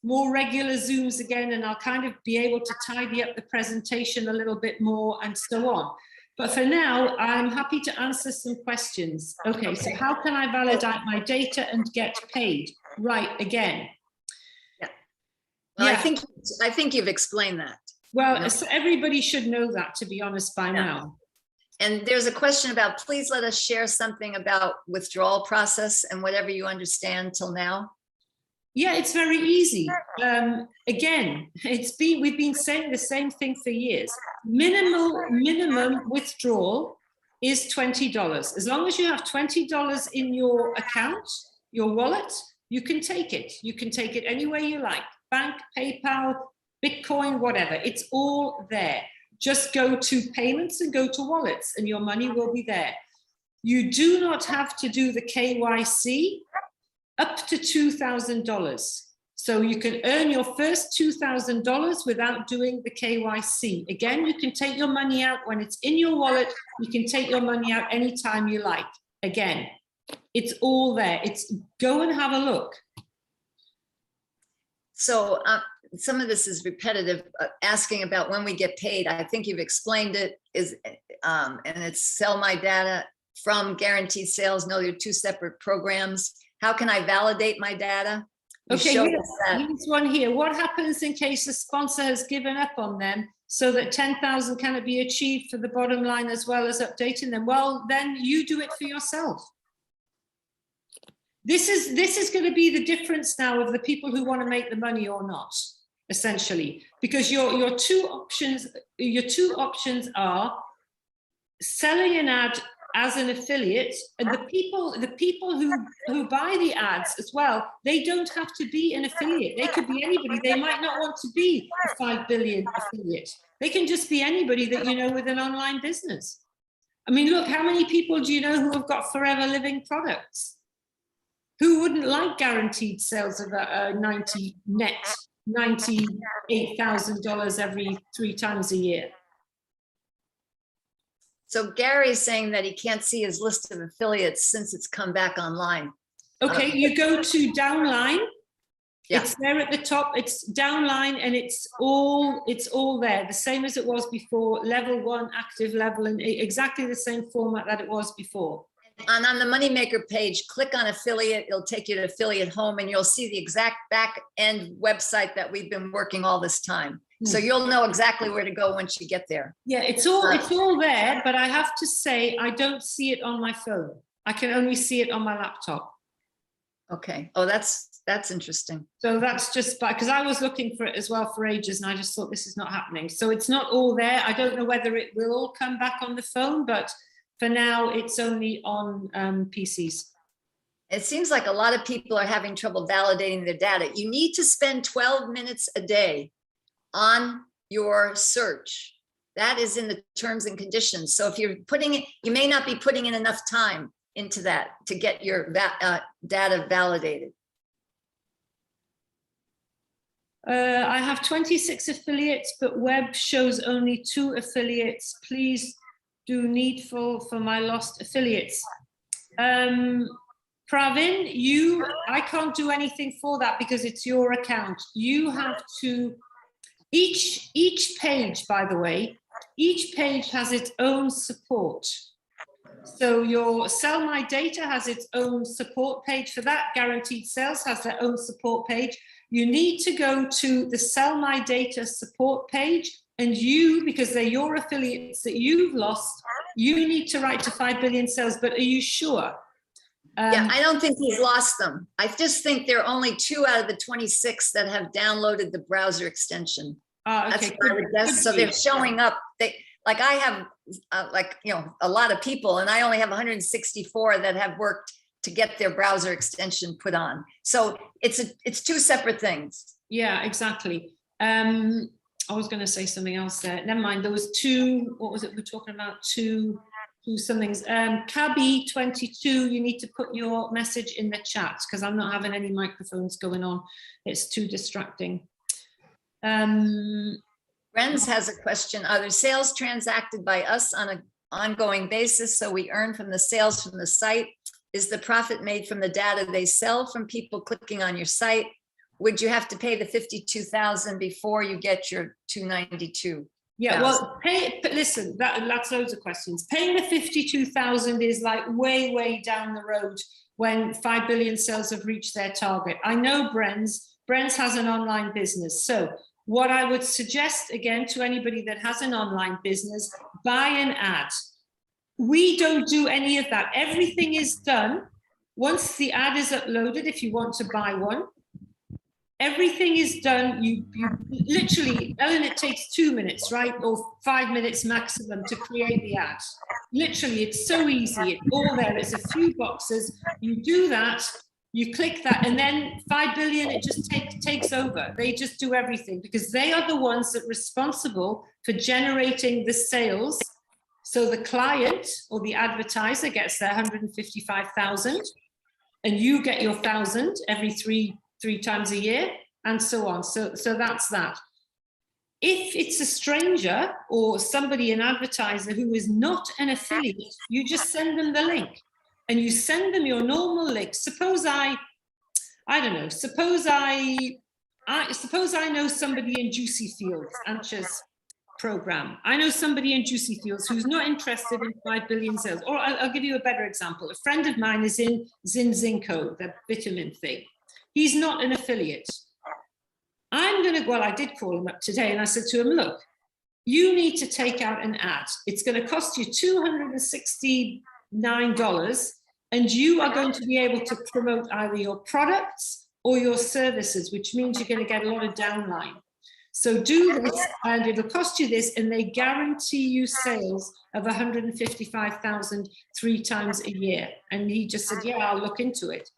more regular Zooms again, and I'll kind of be able to tidy up the presentation a little bit more and so on. But for now, I'm happy to answer some questions. Okay, so how can I validate my data and get paid? Right, again. Yeah. Well, Yeah. I think you've explained that. Well, so everybody should know that, to be honest, by now. And there's a question about, please let us share something about withdrawal process and whatever you understand till now. Yeah, it's very easy. Again, we've been saying the same thing for years. Minimum withdrawal is $20. As long as you have $20 in your account, your wallet, you can take it. You can take it any way you like. Bank, PayPal, Bitcoin, whatever. It's all there. Just go to payments and go to wallets and your money will be there. You do not have to do the KYC up to $2,000. So you can earn your first $2,000 without doing the KYC. Again, you can take your money out when it's in your wallet. You can take your money out anytime you like. Again, it's all there. It's go and have a look. So some of this is repetitive, asking about when we get paid. I think you've explained it, and it's Sell My Data from Guaranteed Sales. No, they're 2 separate programs. How can I validate my data? Okay, here's one here. What happens in case a sponsor has given up on them so that 10,000 cannot be achieved for the bottom line as well as updating them? Well, then you do it for yourself. This is going to be the difference now of the people who want to make the money or not, essentially, because your two options are selling an ad as an affiliate, and the people who buy the ads as well, they don't have to be an affiliate. They could be anybody. They might not want to be a 5 billion affiliate. They can just be anybody that you know with an online business. I mean, look, how many people do you know who have got forever living products? Who wouldn't like guaranteed sales of $98,000 every 3 times a year? So Gary's saying that he can't see his list of affiliates since it's come back online. Okay, you go to downline. Yeah. It's there at the top. It's downline, and it's all there, the same as it was before. Level 1, active level, and exactly the same format that it was before. And on the Moneymaker page, click on affiliate. It'll take you to Affiliate Home, and you'll see the exact back end website that we've been working all this time. So you'll know exactly where to go once you get there. Yeah, it's all there, but I have to say I don't see it on my phone. I can only see it on my laptop. Okay. Oh, that's interesting. So that's just because I was looking for it as well for ages, and I just thought this is not happening. So it's not all there. I don't know whether it will all come back on the phone, but for now it's only on PCs. It seems like a lot of people are having trouble validating their data. You need to spend 12 minutes a day on your search. That is in the terms and conditions. So if you're putting it, you may not be putting in enough time into that to get your data validated. I have 26 affiliates, but web shows only 2 affiliates. Please do needful for my lost affiliates. Pravin, I can't do anything for that because it's your account. You have to, each page, by the way, each page has its own support. So your Sell My Data has its own support page for that. Guaranteed Sales has their own support page. You need to go to the Sell My Data support page, and you, because they're your affiliates that you've lost, you need to write to 5 billion sales. But are you sure? Yeah, I don't think he's lost them. I just think there are only 2 out of the 26 that have downloaded the browser extension. Okay. That's what I would guess. So they're showing up. Like I have a lot of people, and I only have 164 that have worked to get their browser extension put on. So it's 2 separate things. Yeah, exactly. I was going to say something else there. Never mind. There was 2. What was it we're talking about? Two somethings. Cabby 22. You need to put your message in the chat because I'm not having any microphones going on. It's too distracting. Renz has a question. Are there sales transacted by us on an ongoing basis so we earn from the sales from the site? Is the profit made from the data they sell from people clicking on your site? Would you have to pay the 52,000 before you get your 292? Yeah, well, listen, that's loads of questions. Paying the 52,000 is like way down the road when 5 billion sales have reached their target. I know Brenz has an online business. So what I would suggest again to anybody that has an online business, buy an ad. We don't do any of that. Everything is done once the ad is uploaded. If you want to buy one, everything is done. You literally, Ellen, it takes 2 minutes, right? Or 5 minutes maximum to create the ad. Literally, it's so easy. It's all there. It's a few boxes. You do that, you click that, and then 5 billion, it just takes over. They just do everything because they are the ones that are responsible for generating the sales. So the client or the advertiser gets their 155,000 and you get your 1,000 every three times a year and so on. So that's that. If it's a stranger or somebody, an advertiser who is not an affiliate, you just send them the link and you send them your normal link. Suppose I don't know, suppose I know somebody in Juicy Fields, Ancha's program. I know somebody in Juicy Fields who's not interested in 5 billion sales. Or I'll give you a better example. A friend of mine is in Zinzinco, the vitamin thing. He's not an affiliate. I did call him up today and I said to him, look, you need to take out an ad. It's going to cost you $269 and you are going to be able to promote either your products or your services, which means you're going to get a lot of downline. So do this and it'll cost you this, and they guarantee you sales of 155,000 3 times a year. And he just said, yeah, I'll look into it.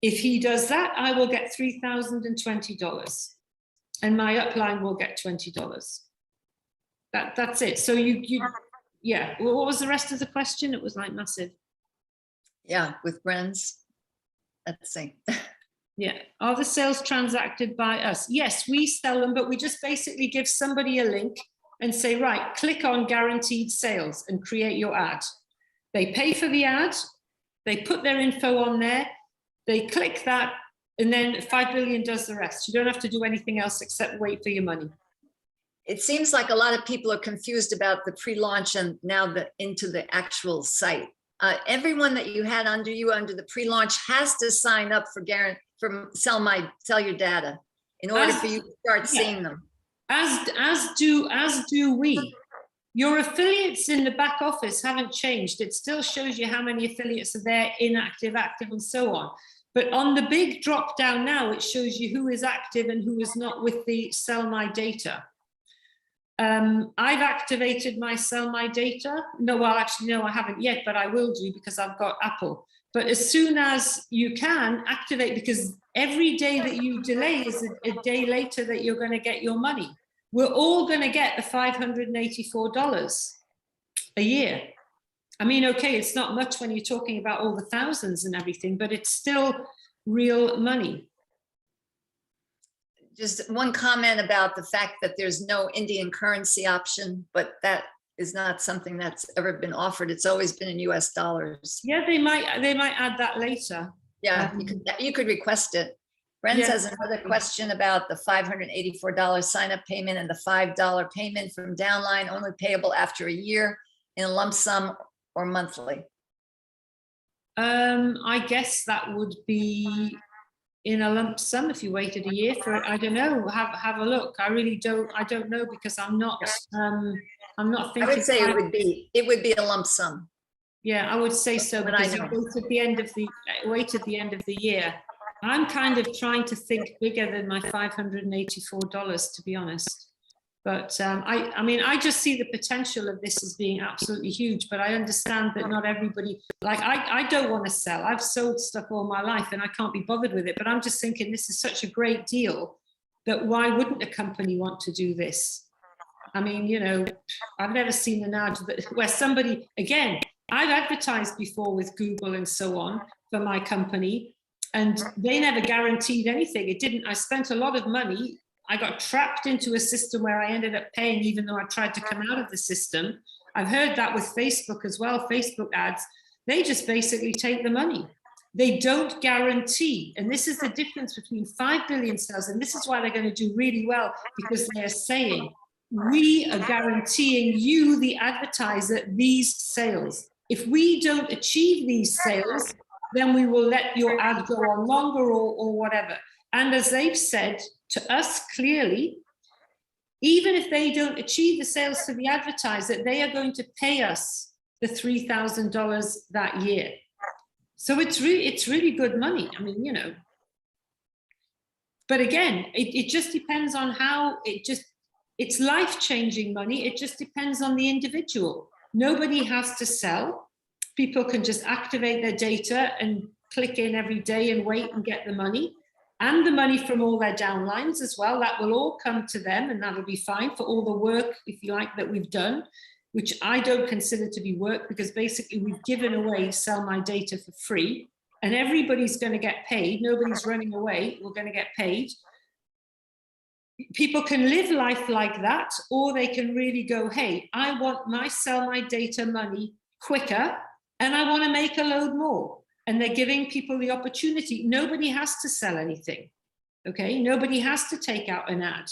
If he does that, I will get $3,020 and my upline will get $20. That's it. So yeah. Well, what was the rest of the question? It was like massive. Yeah, with Brenz. Let's see. Yeah. Are the sales transacted by us? Yes, we sell them, but we just basically give somebody a link and say, right, click on guaranteed sales and create your ad. They pay for the ad. They put their info on there. They click that, and then 5 billion does the rest. You don't have to do anything else except wait for your money. It seems like a lot of people are confused about the pre-launch and now into the actual site. Everyone that you had under the pre-launch has to sign up for Sell Your Data in order for you to start seeing them. As do we. Your affiliates in the back office haven't changed. It still shows you how many affiliates are there, inactive, active, and so on. But on the big drop down now, it shows you who is active and who is not with the Sell My Data. I've activated my Sell My Data. No, well, actually, no, I haven't yet, but I will do because I've got Apple. But as soon as you can activate, because every day that you delay is a day later that you're going to get your money. We're all going to get the $584 a year. I mean, okay, it's not much when you're talking about all the thousands and everything, but it's still real money. Just one comment about the fact that there's no Indian currency option, but that is not something that's ever been offered. It's always been in US dollars. Yeah, they might add that later. Yeah, you could request it. Renz Yeah. has another question about the $584 sign-up payment and the $5 payment from downline only payable after a year in a lump sum or monthly. I guess that would be in a lump sum if you waited a year for it. I don't know. Have a look. I really don't. I don't know because I'm not thinking. I would say it would be a lump sum. Yeah, I would say so, But I because you know. wait at the end of the year. I'm kind of trying to think bigger than my $584, to be honest. But I mean, I just see the potential of this as being absolutely huge, but I understand that not everybody, like I don't want to sell. I've sold stuff all my life and I can't be bothered with it, but I'm just thinking this is such a great deal that why wouldn't a company want to do this? I mean, you know, I've never seen an ad where somebody, again, I've advertised before with Google and so on for my company, and they never guaranteed anything. It didn't. I spent a lot of money. I got trapped into a system where I ended up paying even though I tried to come out of the system. I've heard that with Facebook as well, Facebook ads. They just basically take the money. They don't guarantee. And this is the difference between 5 billion sales, and this is why they're going to do really well, because they're saying, we are guaranteeing you, the advertiser, these sales. If we don't achieve these sales, then we will let your ad go on longer or whatever. And as they've said to us clearly, even if they don't achieve the sales to the advertiser, they are going to pay us the $3,000 that year. So it's really good money. I mean, you know, but again, it just depends on how it's life-changing money. It just depends on the individual. Nobody has to sell. People can just activate their data and click in every day and wait and get the money. And the money from all their downlines as well. That will all come to them, and that'll be fine for all the work, if you like, that we've done, which I don't consider to be work, because basically we've given away Sell My Data for free, and everybody's going to get paid. Nobody's running away. We're going to get paid. People can live life like that, or they can really go, hey, I want my Sell My Data money quicker, and I want to make a load more. And they're giving people the opportunity. Nobody has to sell anything, okay? Nobody has to take out an ad.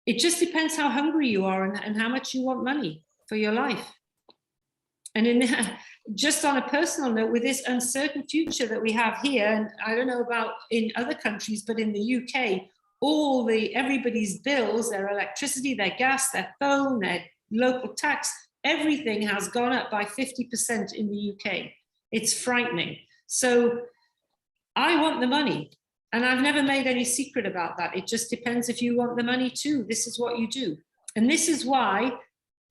It just depends how hungry you are and how much you want money for your life. And just on a personal note, with this uncertain future that we have here, and I don't know about in other countries, but in the UK, everybody's bills, their electricity, their gas, their phone, their local tax, everything has gone up by 50% in the UK. It's frightening. So I want the money, and I've never made any secret about that. It just depends if you want the money too. This is what you do. And this is why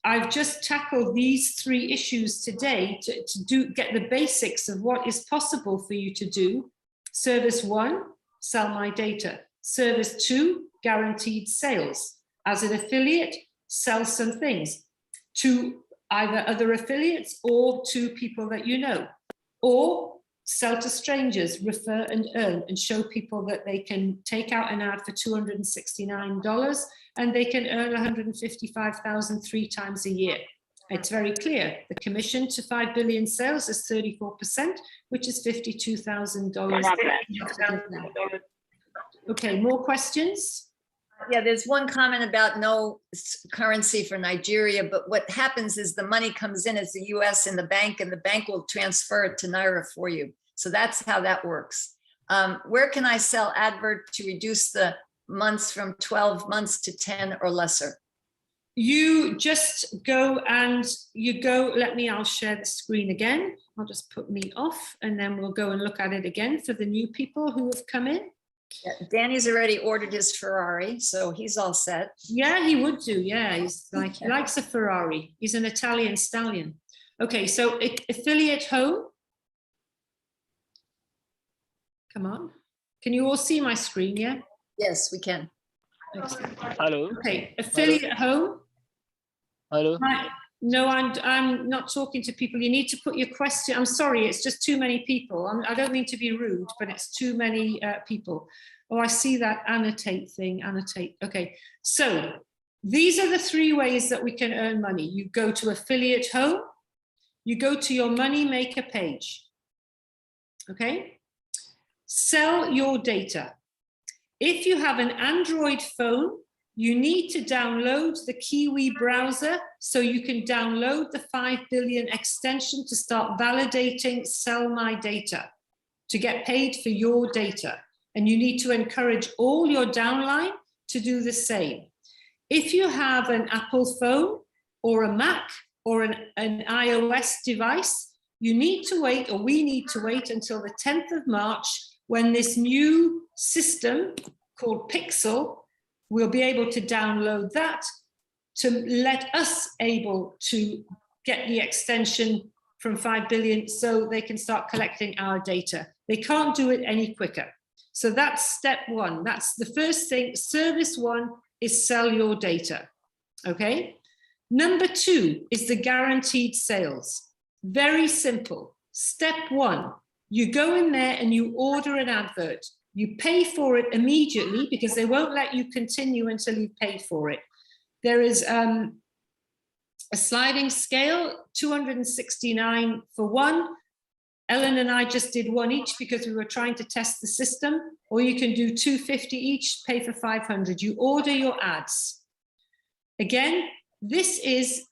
I've just tackled these 3 issues today to get the basics of what is possible for you to do. Service 1, Sell My Data. Service 2, guaranteed sales. As an affiliate, sell some things to either other affiliates or to people that you know. Or sell to strangers, refer and earn, and show people that they can take out an ad for $269 and they can earn $155,000 3 times a year. It's very clear. The commission to 5 billion sales is 34%, which is $52,000. Okay, more questions? Yeah, there's one comment about no currency for Nigeria, but what happens is the money comes in as the US in the bank, and the bank will transfer it to Naira for you. So that's how that works. Where can I sell advert to reduce the months from 12 months to 10 or lesser? You just go and I'll share the screen again. I'll just put me off, and then we'll go and look at it again for the new people who have come in. Yeah, Danny's already ordered his Ferrari, so he's all set. Yeah, he would do. Yeah, he's like, he likes a Ferrari. He's an Italian stallion. Okay, so affiliate home. Come on. Can you all see my screen? Yeah. Yes, we can. Excellent. Hello. Okay, affiliate home. Hello. No, I'm not talking to people. You need to put your question. I'm sorry, it's just too many people. I don't mean to be rude, but it's too many people. Oh, I see that annotate thing, annotate. Okay, so these are the 3 ways that we can earn money. You go to affiliate home, you go to your money maker page, okay? Sell your data. If you have an Android phone, you need to download the Kiwi browser so you can download the 5 billion extension to start validating Sell My Data, to get paid for your data. And you need to encourage all your downline to do the same. If you have an Apple phone or a Mac or an iOS device, you need to wait, or we need to wait until the 10th of March when this new system called Pixel will be able to download that to let us able to get the extension from 5 billion so they can start collecting our data. They can't do it any quicker. So that's step one. That's the first thing. Service one is sell your data, okay? Number two is the guaranteed sales. Very simple. Step one, you go in there and you order an advert. You pay for it immediately because they won't let you continue until you've paid for it. There is a sliding scale, 269 for one. Ellen and I just did one each because we were trying to test the system, or you can do 250 each, pay for 500. You order your ads. Again, this is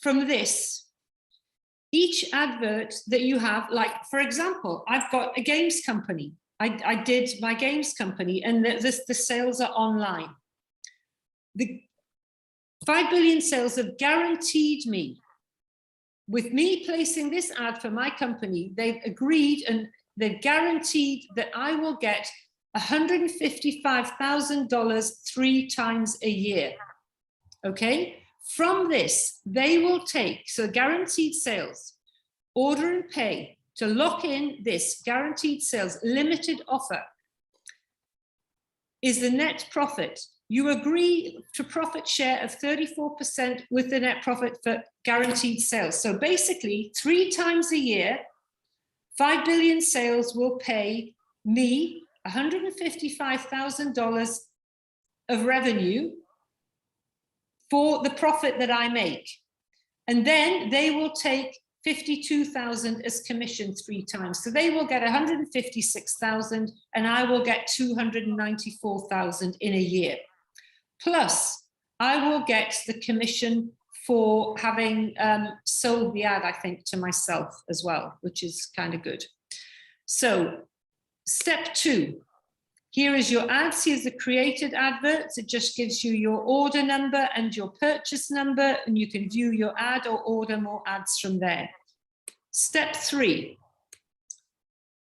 from this. Each advert that you have, like, for example, I've got a games company. I did my games company, and the sales are online. The 5 billion sales have guaranteed me, with me placing this ad for my company, they've agreed and they've guaranteed that I will get $155,000 3 times a year. Okay? From this, they will take, so guaranteed sales, order and pay, to lock in this guaranteed sales limited offer is the net profit. You agree to profit share of 34% with the net profit for guaranteed sales. So basically 3 times a year, 5 billion sales will pay me $155,000 of revenue for the profit that I make. And then they will take 52,000 as commission 3 times. So they will get 156,000 and I will get 294,000 in a year. Plus, I will get the commission for having sold the ad, I think, to myself as well, which is kind of good. So step 2, here is your ads. Here's the created adverts. It just gives you your order number and your purchase number, and you can view your ad or order more ads from there. Step 3,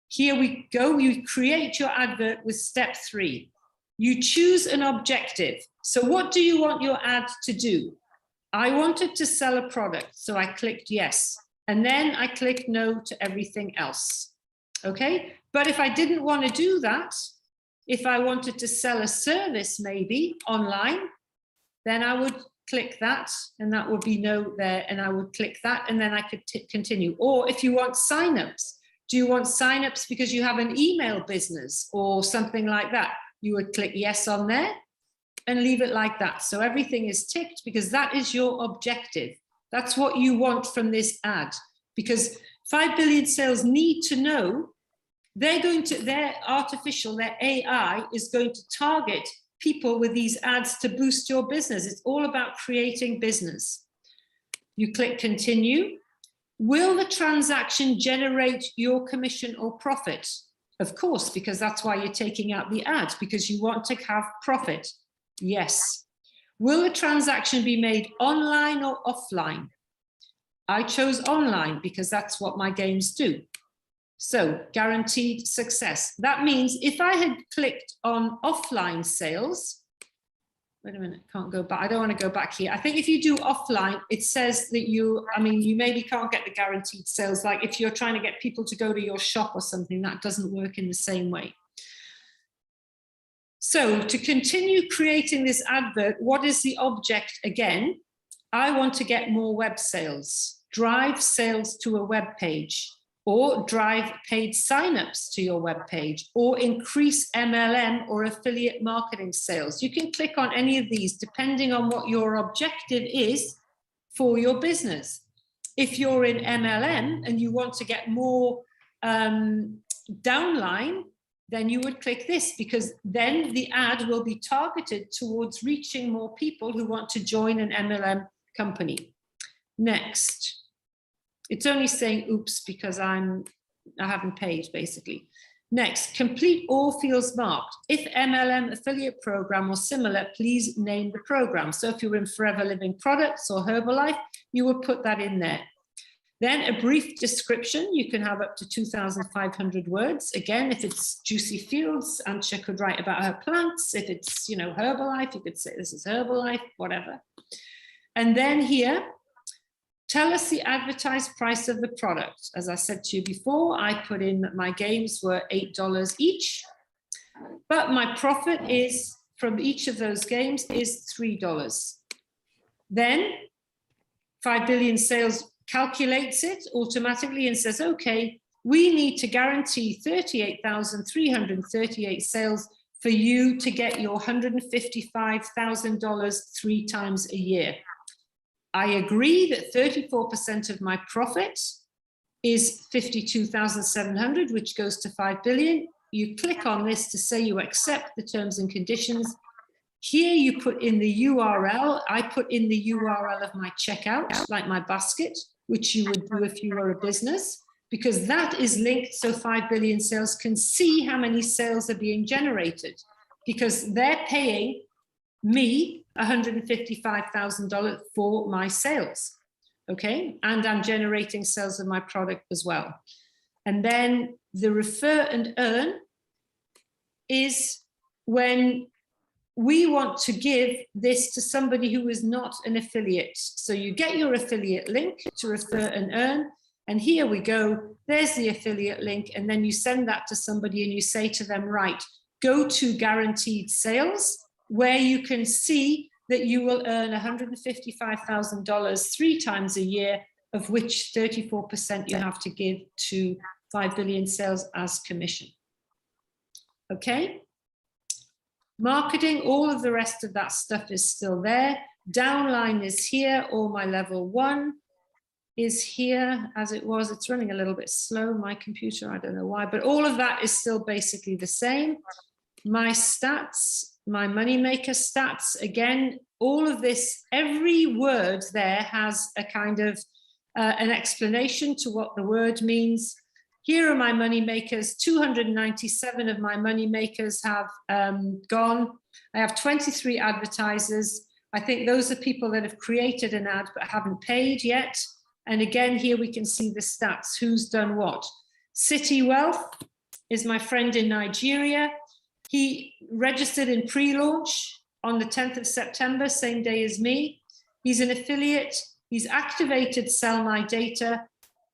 here we go. You create your advert with step 3. You choose an objective. So what do you want your ad to do? I wanted to sell a product, so I clicked yes. And then I clicked no to everything else. Okay, but if I didn't want to do that, if I wanted to sell a service maybe online, then I would click that and that would be no there, and I would click that and then I could continue. Or if you want signups, do you want signups because you have an email business or something like that? You would click yes on there and leave it like that. So everything is ticked because that is your objective. That's what you want from this ad, because 5 billion sales need to know they're going to, their AI is going to target people with these ads to boost your business. It's all about creating business. You click continue. Will the transaction generate your commission or profit? Of course, because that's why you're taking out the ad, because you want to have profit. Yes. Will the transaction be made online or offline? I chose online because that's what my games do. So guaranteed success. That means if I had clicked on offline sales, wait a minute, can't go back. I don't want to go back here. I think if you do offline, it says that you maybe can't get the guaranteed sales. Like if you're trying to get people to go to your shop or something, that doesn't work in the same way. So to continue creating this advert, what is the object again? I want to get more web sales, drive sales to a web page, or drive paid signups to your web page, or increase MLM or affiliate marketing sales. You can click on any of these depending on what your objective is for your business. If you're in MLM and you want to get more downline, then you would click this, because then the ad will be targeted towards reaching more people who want to join an MLM company. Next. It's only saying oops because I haven't paid, basically. Next, complete all fields marked. If MLM affiliate program or similar, please name the program. So if you're in Forever Living Products or Herbalife, you will put that in there. Then a brief description. You can have up to 2,500 words. Again, if it's Juicy Fields, Antje could write about her plants. If it's, you know, Herbalife, you could say this is Herbalife, whatever. And then here, tell us the advertised price of the product. As I said to you before, I put in that my games were $8 each, but my profit is from each of those games is $3. Then 5 billion sales calculates it automatically and says, okay, we need to guarantee 38,338 sales for you to get your $155,000 3 times a year. I agree that 34% of my profit is 52,700, which goes to 5 billion. You click on this to say you accept the terms and conditions. Here you put in the URL. I put in the URL of my checkout, like my basket, which you would do if you were a business, because that is linked so 5 billion sales can see how many sales are being generated, because they're paying me $155,000 for my sales, okay? And I'm generating sales of my product as well. And then the refer and earn is when we want to give this to somebody who is not an affiliate. So you get your affiliate link to refer and earn, and here we go, there's the affiliate link, and then you send that to somebody and you say to them, right, go to guaranteed sales, where you can see that you will earn $155,000 3 times a year, of which 34% you have to give to 5 billion sales as commission. Okay? Marketing, all of the rest of that stuff is still there. Downline is here, all my level 1 is here as it was. It's running a little bit slow, my computer, I don't know why, but all of that is still basically the same. My stats, my moneymaker stats, again, all of this, every word there has a kind of an explanation to what the word means. Here are my money makers. 297 of my money makers have gone. I have 23 advertisers. I think those are people that have created an ad but haven't paid yet. And again, here we can see the stats, who's done what. City Wealth is my friend in Nigeria. He registered in pre-launch on the 10th of September, same day as me. He's an affiliate. He's activated Sell My Data.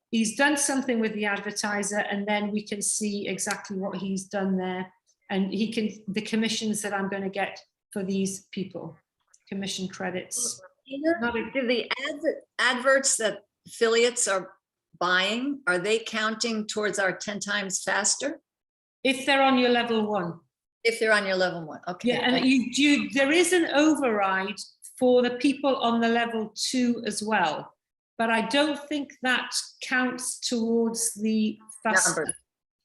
He's done something with the advertiser, and then we can see exactly what he's done there. And he can, the commissions that I'm going to get for these people, commission credits. Do the adverts that affiliates are buying, are they counting towards our 10 times faster? If they're on your level 1. If they're on your level 1, okay. Yeah, and there is an override for the people on the level 2 as well. But I don't think that counts towards the faster. Number.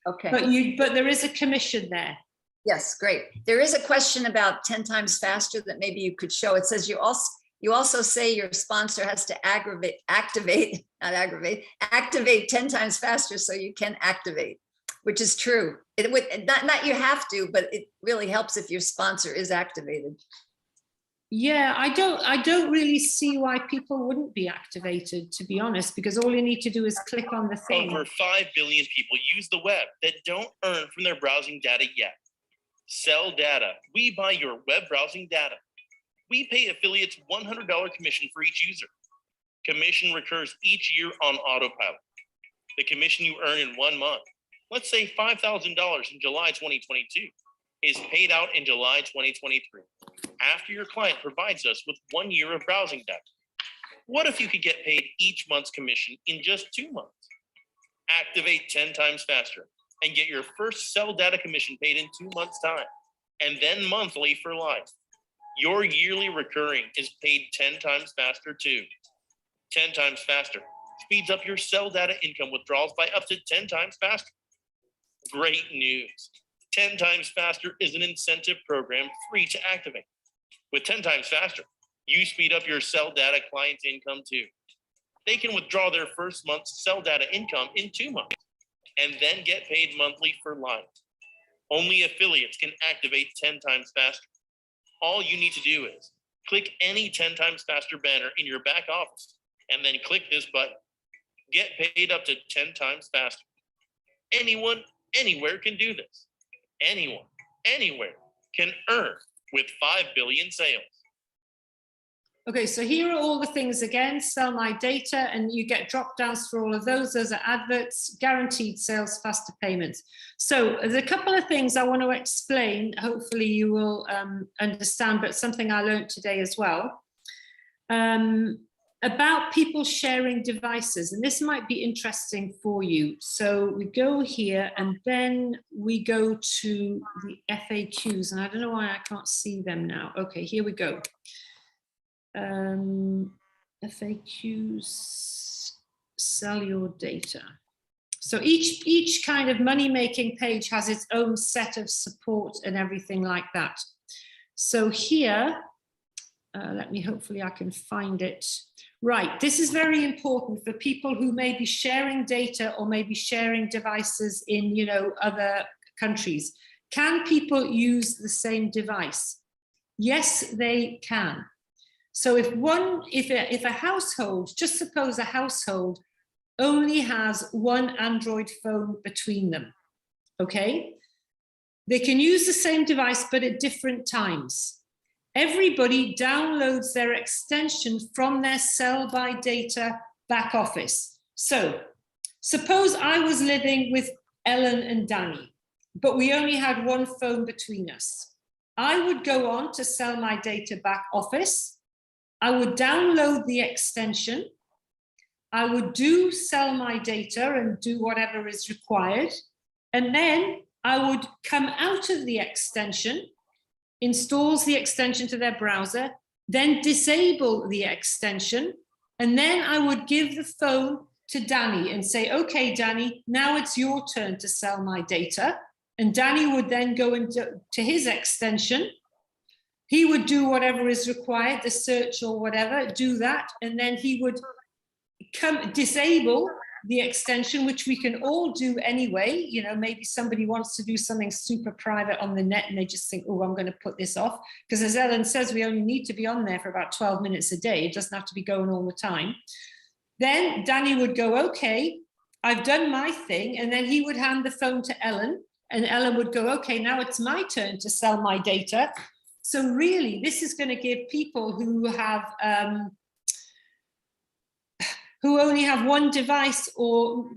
Okay. But there is a commission there. Yes, great. There is a question about 10 times faster that maybe you could show. It says you also say your sponsor has to activate 10 times faster so you can activate, which is true. It would not you have to, but it really helps if your sponsor is activated. Yeah, I don't really see why people wouldn't be activated, to be honest, because all you need to do is click on the thing. Over 5 billion people use the web that don't earn from their browsing data yet. Sell data. We buy your web browsing data. We pay affiliates $100 commission for each user. Commission recurs each year on autopilot. The commission you earn in 1 month, let's say $5,000 in July 2022, is paid out in July 2023, after your client provides us with 1 year of browsing data. What if you could get paid each month's commission in just 2 months? Activate 10 times faster and get your first sell data commission paid in 2 months' time, and then monthly for life. Your yearly recurring is paid 10 times faster too. 10 times faster speeds up your sell data income withdrawals by up to 10 times faster. Great news. 10 times faster is an incentive program free to activate. With 10 times faster, you speed up your sell data clients' income too. They can withdraw their first month's sell data income in 2 months and then get paid monthly for life. Only affiliates can activate 10 times faster. All you need to do is click any 10 times faster banner in your back office and then click this button. Get paid up to 10 times faster. Anyone, anywhere can do this. Anyone, anywhere can earn with 5 billion sales. Okay, so here are all the things again, sell my data, and you get drop downs for all of those. Those are adverts, guaranteed sales, faster payments. So there's a couple of things I want to explain. Hopefully you will understand, but something I learned today as well. About people sharing devices, and this might be interesting for you. So we go here and then we go to the FAQs, and I don't know why I can't see them now. Okay, here we go. FAQs, sell your data. So each kind of money-making page has its own set of support and everything like that. So here, hopefully I can find it. Right, this is very important for people who may be sharing data or maybe sharing devices in, other countries. Can people use the same device? Yes, they can. So if a household, just suppose a household only has one Android phone between them, okay? They can use the same device, but at different times. Everybody downloads their extension from their sell by data back office. So suppose I was living with Ellen and Danny, but we only had one phone between us. I would go on to sell my data back office. I would download the extension. I would do sell my data and do whatever is required. And then I would come out of the extension, installs the extension to their browser, then disable the extension. And then I would give the phone to Danny and say, okay, Danny, now it's your turn to sell my data. And Danny would then go into his extension. He would do whatever is required, the search or whatever, do that. And then he would disable the extension, which we can all do anyway. Maybe somebody wants to do something super private on the net and they just think, oh, I'm going to put this off. Because as Ellen says, we only need to be on there for about 12 minutes a day. It doesn't have to be going all the time. Then Danny would go, okay, I've done my thing. And then he would hand the phone to Ellen. And Ellen would go, okay, now it's my turn to sell my data. So really, this is going to give people who have who only have one device, or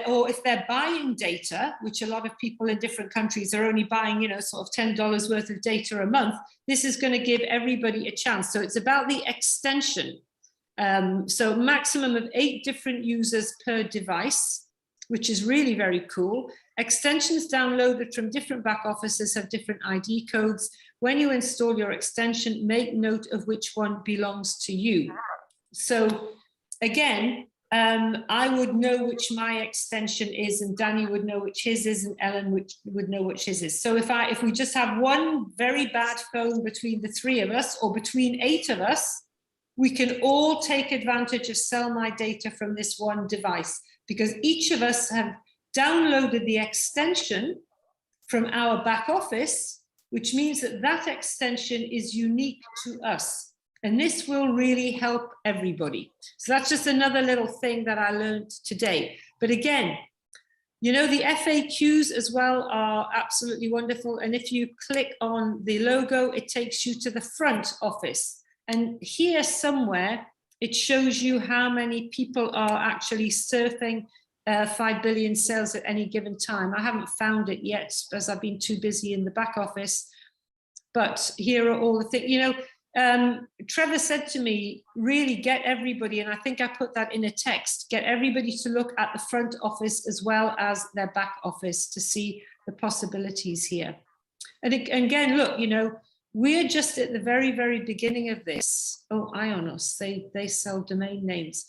or if they're buying data, which a lot of people in different countries are only buying, sort of $10 worth of data a month. This is going to give everybody a chance. So it's about the extension. So maximum of 8 different users per device, which is really very cool. Extensions downloaded from different back offices have different ID codes. When you install your extension, make note of which one belongs to you. So again, I would know which my extension is, and Danny would know which his is, and Ellen would know which his is. So if we just have one very bad phone between the 3 of us, or between 8 of us, we can all take advantage of sell my data from this one device, because each of us have downloaded the extension from our back office, which means that that extension is unique to us. And this will really help everybody. So that's just another little thing that I learned today. But again, the FAQs as well are absolutely wonderful. And if you click on the logo, it takes you to the front office. And here somewhere, it shows you how many people are actually surfing 5 billion sales at any given time. I haven't found it yet because I've been too busy in the back office. But here are all the things, Trevor said to me, really get everybody, and I think I put that in a text, get everybody to look at the front office as well as their back office to see the possibilities here. And again, look, we're just at the very, very beginning of this. Oh, Ionos, they sell domain names.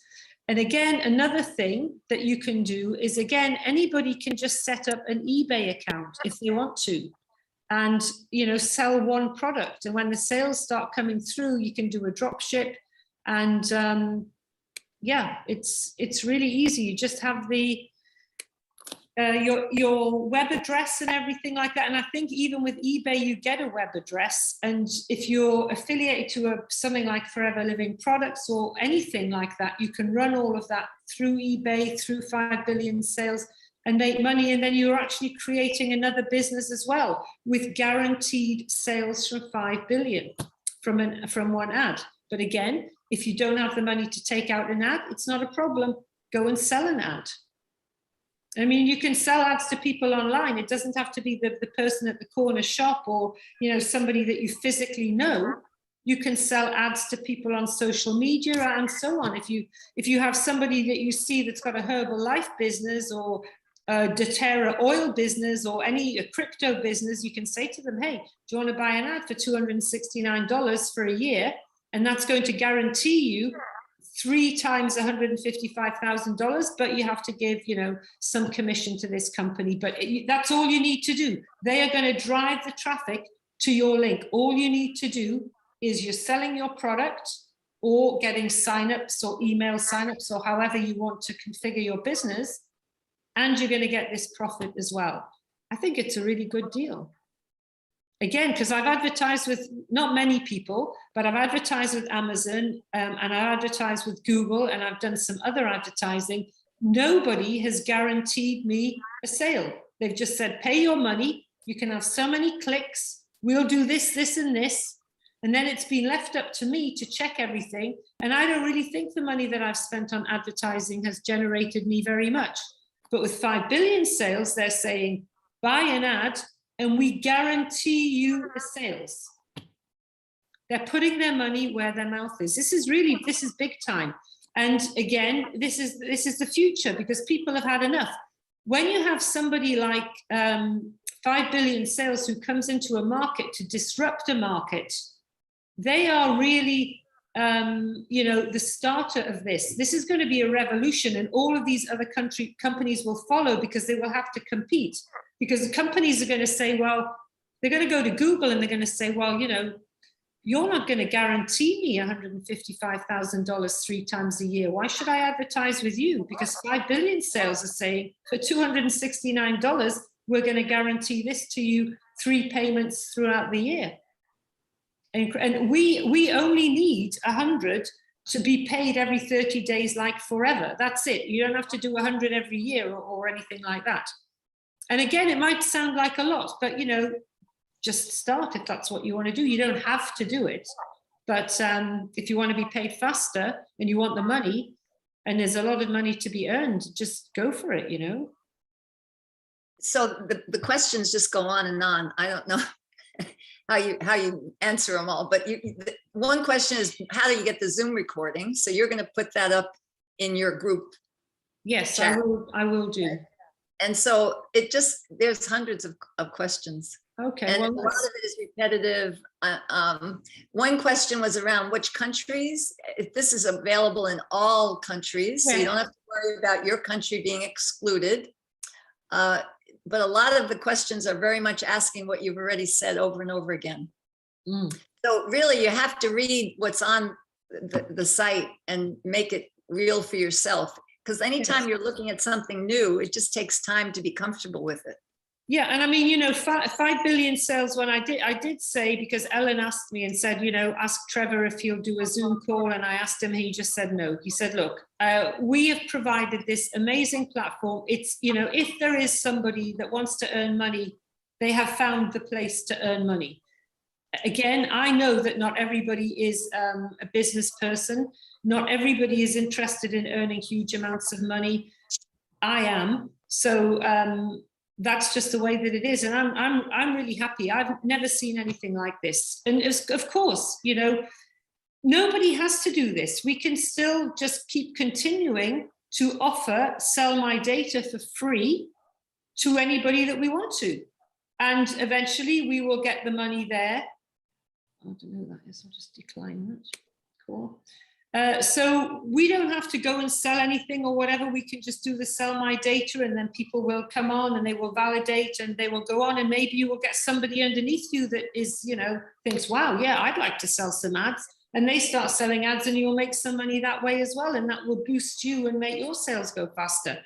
And again, another thing that you can do is, again, anybody can just set up an eBay account if they want to, and, you know, sell one product. And when the sales start coming through, you can do a drop ship. And yeah, it's really easy. You just have the your web address and everything like that. And I think even with eBay, you get a web address. And if you're affiliated to something like Forever Living Products or anything like that, you can run all of that through eBay, through 5 billion sales, and make money. And then you're actually creating another business as well, with guaranteed sales from 5 billion from one ad. But again, if you don't have the money to take out an ad, it's not a problem. Go and sell an ad. I mean, you can sell ads to people online. It doesn't have to be the person at the corner shop, or, you know, somebody that you physically know. You can sell ads to people on social media and so on. If you have somebody that you see that's got a Herbalife business, or a doTERRA oil business, or a crypto business, you can say to them, hey, do you want to buy an ad for $269 for a year? And that's going to guarantee you 3 times $155,000, but you have to give, you know, some commission to this company. But that's all you need to do. They are going to drive the traffic to your link. All you need to do is you're selling your product, or getting signups or email signups, or however you want to configure your business, and you're going to get this profit as well. I think it's a really good deal. Again, because I've advertised with not many people, but I've advertised with Amazon, and I advertised with Google, and I've done some other advertising. Nobody has guaranteed me a sale. They've just said, pay your money, you can have so many clicks, we'll do this, this, and this. And then it's been left up to me to check everything. And I don't really think the money that I've spent on advertising has generated me very much. But with 5 billion sales, they're saying, buy an ad, and we guarantee you the sales. They're putting their money where their mouth is. This is big time. And again, this is the future, because people have had enough. When you have somebody like 5 billion sales who comes into a market to disrupt a market, they are really, you know, the starter of this. This is going to be a revolution, and all of these other companies will follow, because they will have to compete. Because the companies are going to say, well, they're going to go to Google and they're going to say, well, you know, you're not going to guarantee me $155,000 3 times a year. Why should I advertise with you? Because 5 billion sales are saying for $269, we're going to guarantee this to you 3 payments throughout the year. And we only need 100 to be paid every 30 days, like forever. That's it. You don't have to do 100 every year or anything like that. And again, it might sound like a lot, but, you know, just start if that's what you want to do. You don't have to do it. But if you want to be paid faster and you want the money, and there's a lot of money to be earned, just go for it, you know. So the questions just go on and on. I don't know how you answer them all, but one question is, how do you get the Zoom recording? So you're going to put that up in your group. Yes, chat. I will do. And so there's hundreds of questions. Okay. And well, a lot of it is repetitive. One question was around which countries. If this is available in all countries, so you don't have to worry about your country being excluded. But a lot of the questions are very much asking what you've already said over and over again. So really, you have to read what's on the site and make it real for yourself. Because anytime you're looking at something new, it just takes time to be comfortable with it. Yeah, and I mean, you know, 5 billion sales, when I did say, because Ellen asked me and said, you know, ask Trevor if he'll do a Zoom call, and I asked him, he just said no. He said, look, we have provided this amazing platform. It's, you know, if there is somebody that wants to earn money, they have found the place to earn money. Again, I know that not everybody is a business person. Not everybody is interested in earning huge amounts of money. I am. So that's just the way that it is. And I'm really happy. I've never seen anything like this. And of course, you know, nobody has to do this. We can still just keep continuing to sell my data for free to anybody that we want to. And eventually we will get the money there. I don't know who that is. I'll just decline that. Cool. So we don't have to go and sell anything or whatever. We can just do the sell my data, and then people will come on and they will validate and they will go on, and maybe you will get somebody underneath you that is, you know, thinks, wow, yeah, I'd like to sell some ads, and they start selling ads and you'll make some money that way as well, and that will boost you and make your sales go faster.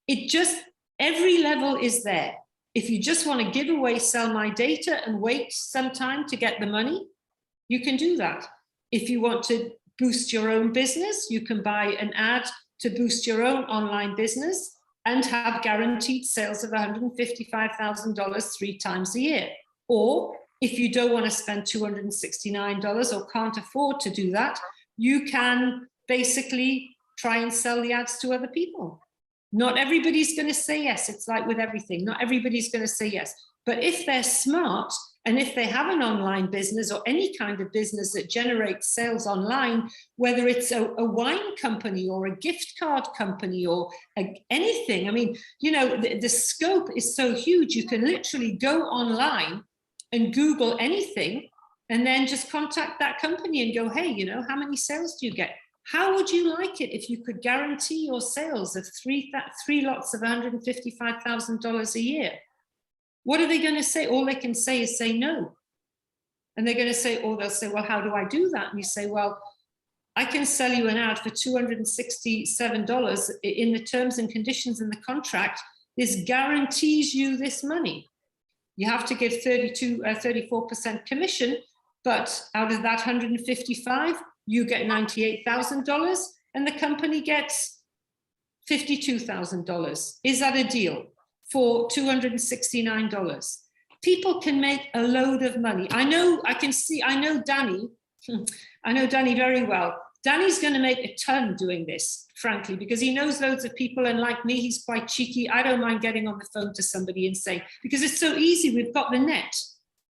It just, every level is there. If you just want to give away sell my data and wait some time to get the money, you can do that. If you want to boost your own business, you can buy an ad to boost your own online business and have guaranteed sales of $155,000 3 times a year. Or if you don't want to spend $269 or can't afford to do that, you can basically try and sell the ads to other people. Not everybody's going to say yes. It's like with everything. Not everybody's going to say yes. But if they're smart, and if they have an online business or any kind of business that generates sales online, whether it's a wine company or a gift card company or anything, I mean, you know, the scope is so huge. You can literally go online and Google anything and then just contact that company and go, hey, you know, how many sales do you get? How would you like it if you could guarantee your sales of three lots of $155,000 a year? What are they going to say? All they can say is say no. And they're going to say, or they'll say, well, how do I do that? And you say, well, I can sell you an ad for $267 in the terms and conditions in the contract. This guarantees you this money. You have to give 34% commission, but out of that 155, you get $98,000 and the company gets $52,000. Is that a deal? For $269. People can make a load of money. I know Danny, I know Danny very well. Danny's going to make a ton doing this, frankly, because he knows loads of people, and like me, he's quite cheeky. I don't mind getting on the phone to somebody and saying, because it's so easy, we've got the net.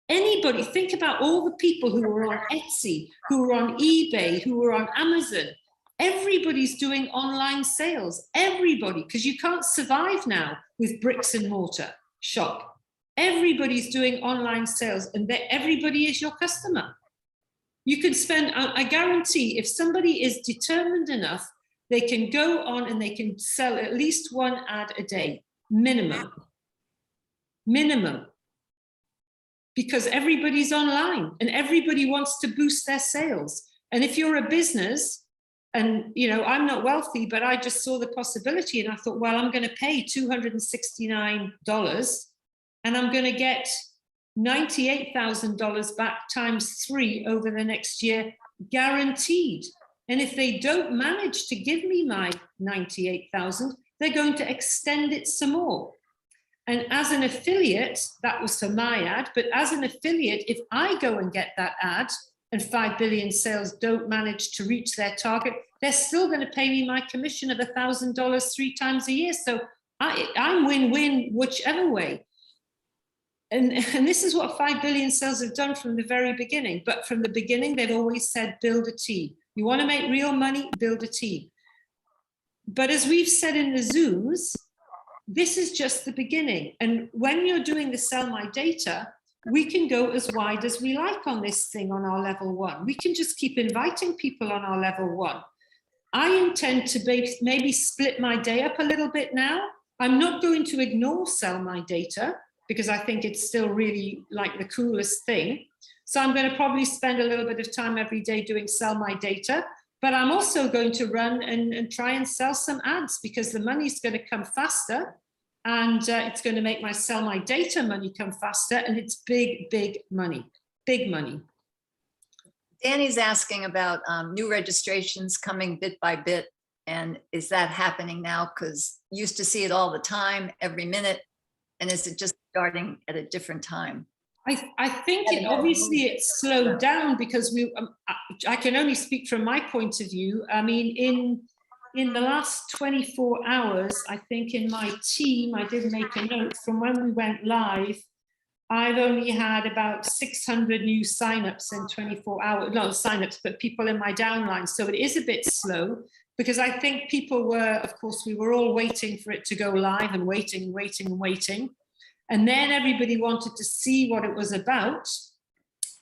Anybody, think about all the people who are on Etsy, who are on eBay, who are on Amazon. Everybody's doing online sales, everybody, because you can't survive now with bricks and mortar shop. Everybody's doing online sales and everybody is your customer. You can spend, I guarantee, if somebody is determined enough, they can go on and they can sell at least 1 ad a day, minimum. Minimum. Because everybody's online and everybody wants to boost their sales. And if you're a business, and, you know, I'm not wealthy, but I just saw the possibility and I thought, well, I'm going to pay $269 and I'm going to get $98,000 back times 3 over the next year, guaranteed. And if they don't manage to give me my $98,000, they're going to extend it some more. And as an affiliate, that was for my ad, but as an affiliate, if I go and get that ad, and 5 billion sales don't manage to reach their target, they're still going to pay me my commission of $1,000 3 times a year. So I'm win-win whichever way. And this is what 5 billion sales have done from the very beginning. But from the beginning, they've always said, build a team. You want to make real money, build a team. But as we've said in the Zooms, this is just the beginning. And when you're doing the sell my data, we can go as wide as we like on this thing on our level 1. We can just keep inviting people on our level 1. I intend to maybe split my day up a little bit now. I'm not going to ignore sell my data because I think it's still really like the coolest thing. So I'm going to probably spend a little bit of time every day doing sell my data, but I'm also going to run and try and sell some ads because the money's going to come faster. And it's going to make my sell my data money come faster, and it's big, big money, big money. Danny's asking about new registrations coming bit by bit, and is that happening now? Because you used to see it all the time, every minute, and is it just starting at a different time? I think obviously it's slowed down because I can only speak from my point of view. I mean, in the last 24 hours, I think in my team, I did make a note from when we went live, I've only had about 600 new signups in 24 hours, not signups, but people in my downline. So it is a bit slow because I think people were, of course, we were all waiting for it to go live and waiting. And then everybody wanted to see what it was about.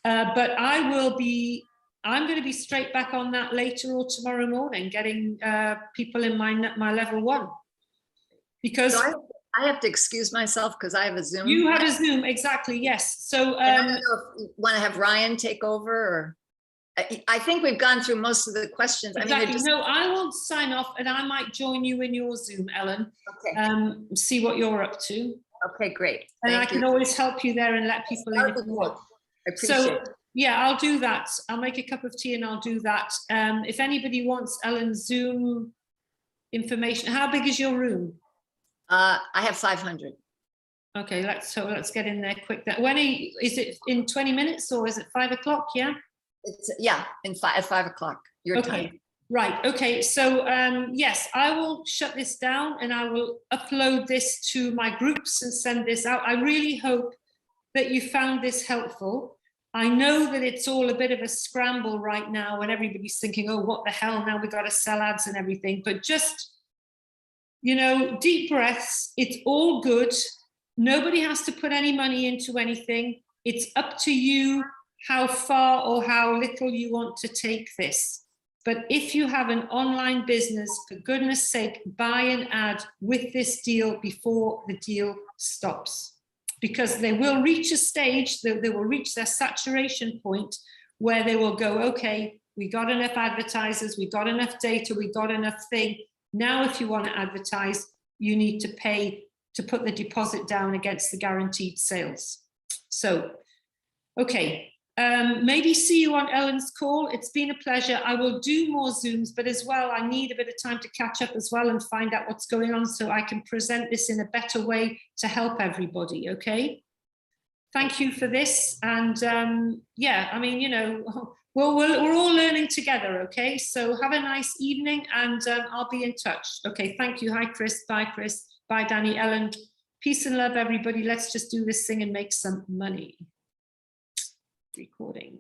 But I will be I'm going to be straight back on that later or tomorrow morning, getting people in my level 1. Because So I have to excuse myself because I have a Zoom. you have a Zoom, exactly, yes. So I don't know if you want to have Ryan take over, or I think we've gone through most of the questions. exactly. I mean, just, No, I will sign off and I might join you in your Zoom, Ellen. okay. See what you're up to. Okay, great. And I Thank can you. always help you there and let people in if you want. I appreciate So it. yeah, I'll do that. I'll make a cup of tea and I'll do that. If anybody wants Ellen's Zoom information, how big is your room? I have 500. Okay, let's get in there quick. When is it, in 20 minutes or is it 5 o'clock? Yeah. It's, yeah, at 5 o'clock your Okay. time. Right. Okay. So yes, I will shut this down and I will upload this to my groups and send this out. I really hope that you found this helpful. I know that it's all a bit of a scramble right now and everybody's thinking, oh, what the hell? Now we've got to sell ads and everything. But just, you know, deep breaths. It's all good. Nobody has to put any money into anything. It's up to you how far or how little you want to take this. But if you have an online business, for goodness sake, buy an ad with this deal before the deal stops. Because they will reach a stage, they will reach their saturation point where they will go, okay, we got enough advertisers, we got enough data, we got enough thing. Now, if you want to advertise, you need to pay to put the deposit down against the guaranteed sales. So, okay. Maybe see you on Ellen's call. It's been a pleasure. I will do more Zooms, but as well, I need a bit of time to catch up as well and find out what's going on so I can present this in a better way to help everybody, okay? Thank you for this. And yeah, I mean, you know, we're all learning together, okay? So have a nice evening and I'll be in touch. Okay, thank you. Hi, Chris. Bye, Chris. Bye, Danny, Ellen. Peace and love, everybody. Let's just do this thing and make some money. Recording.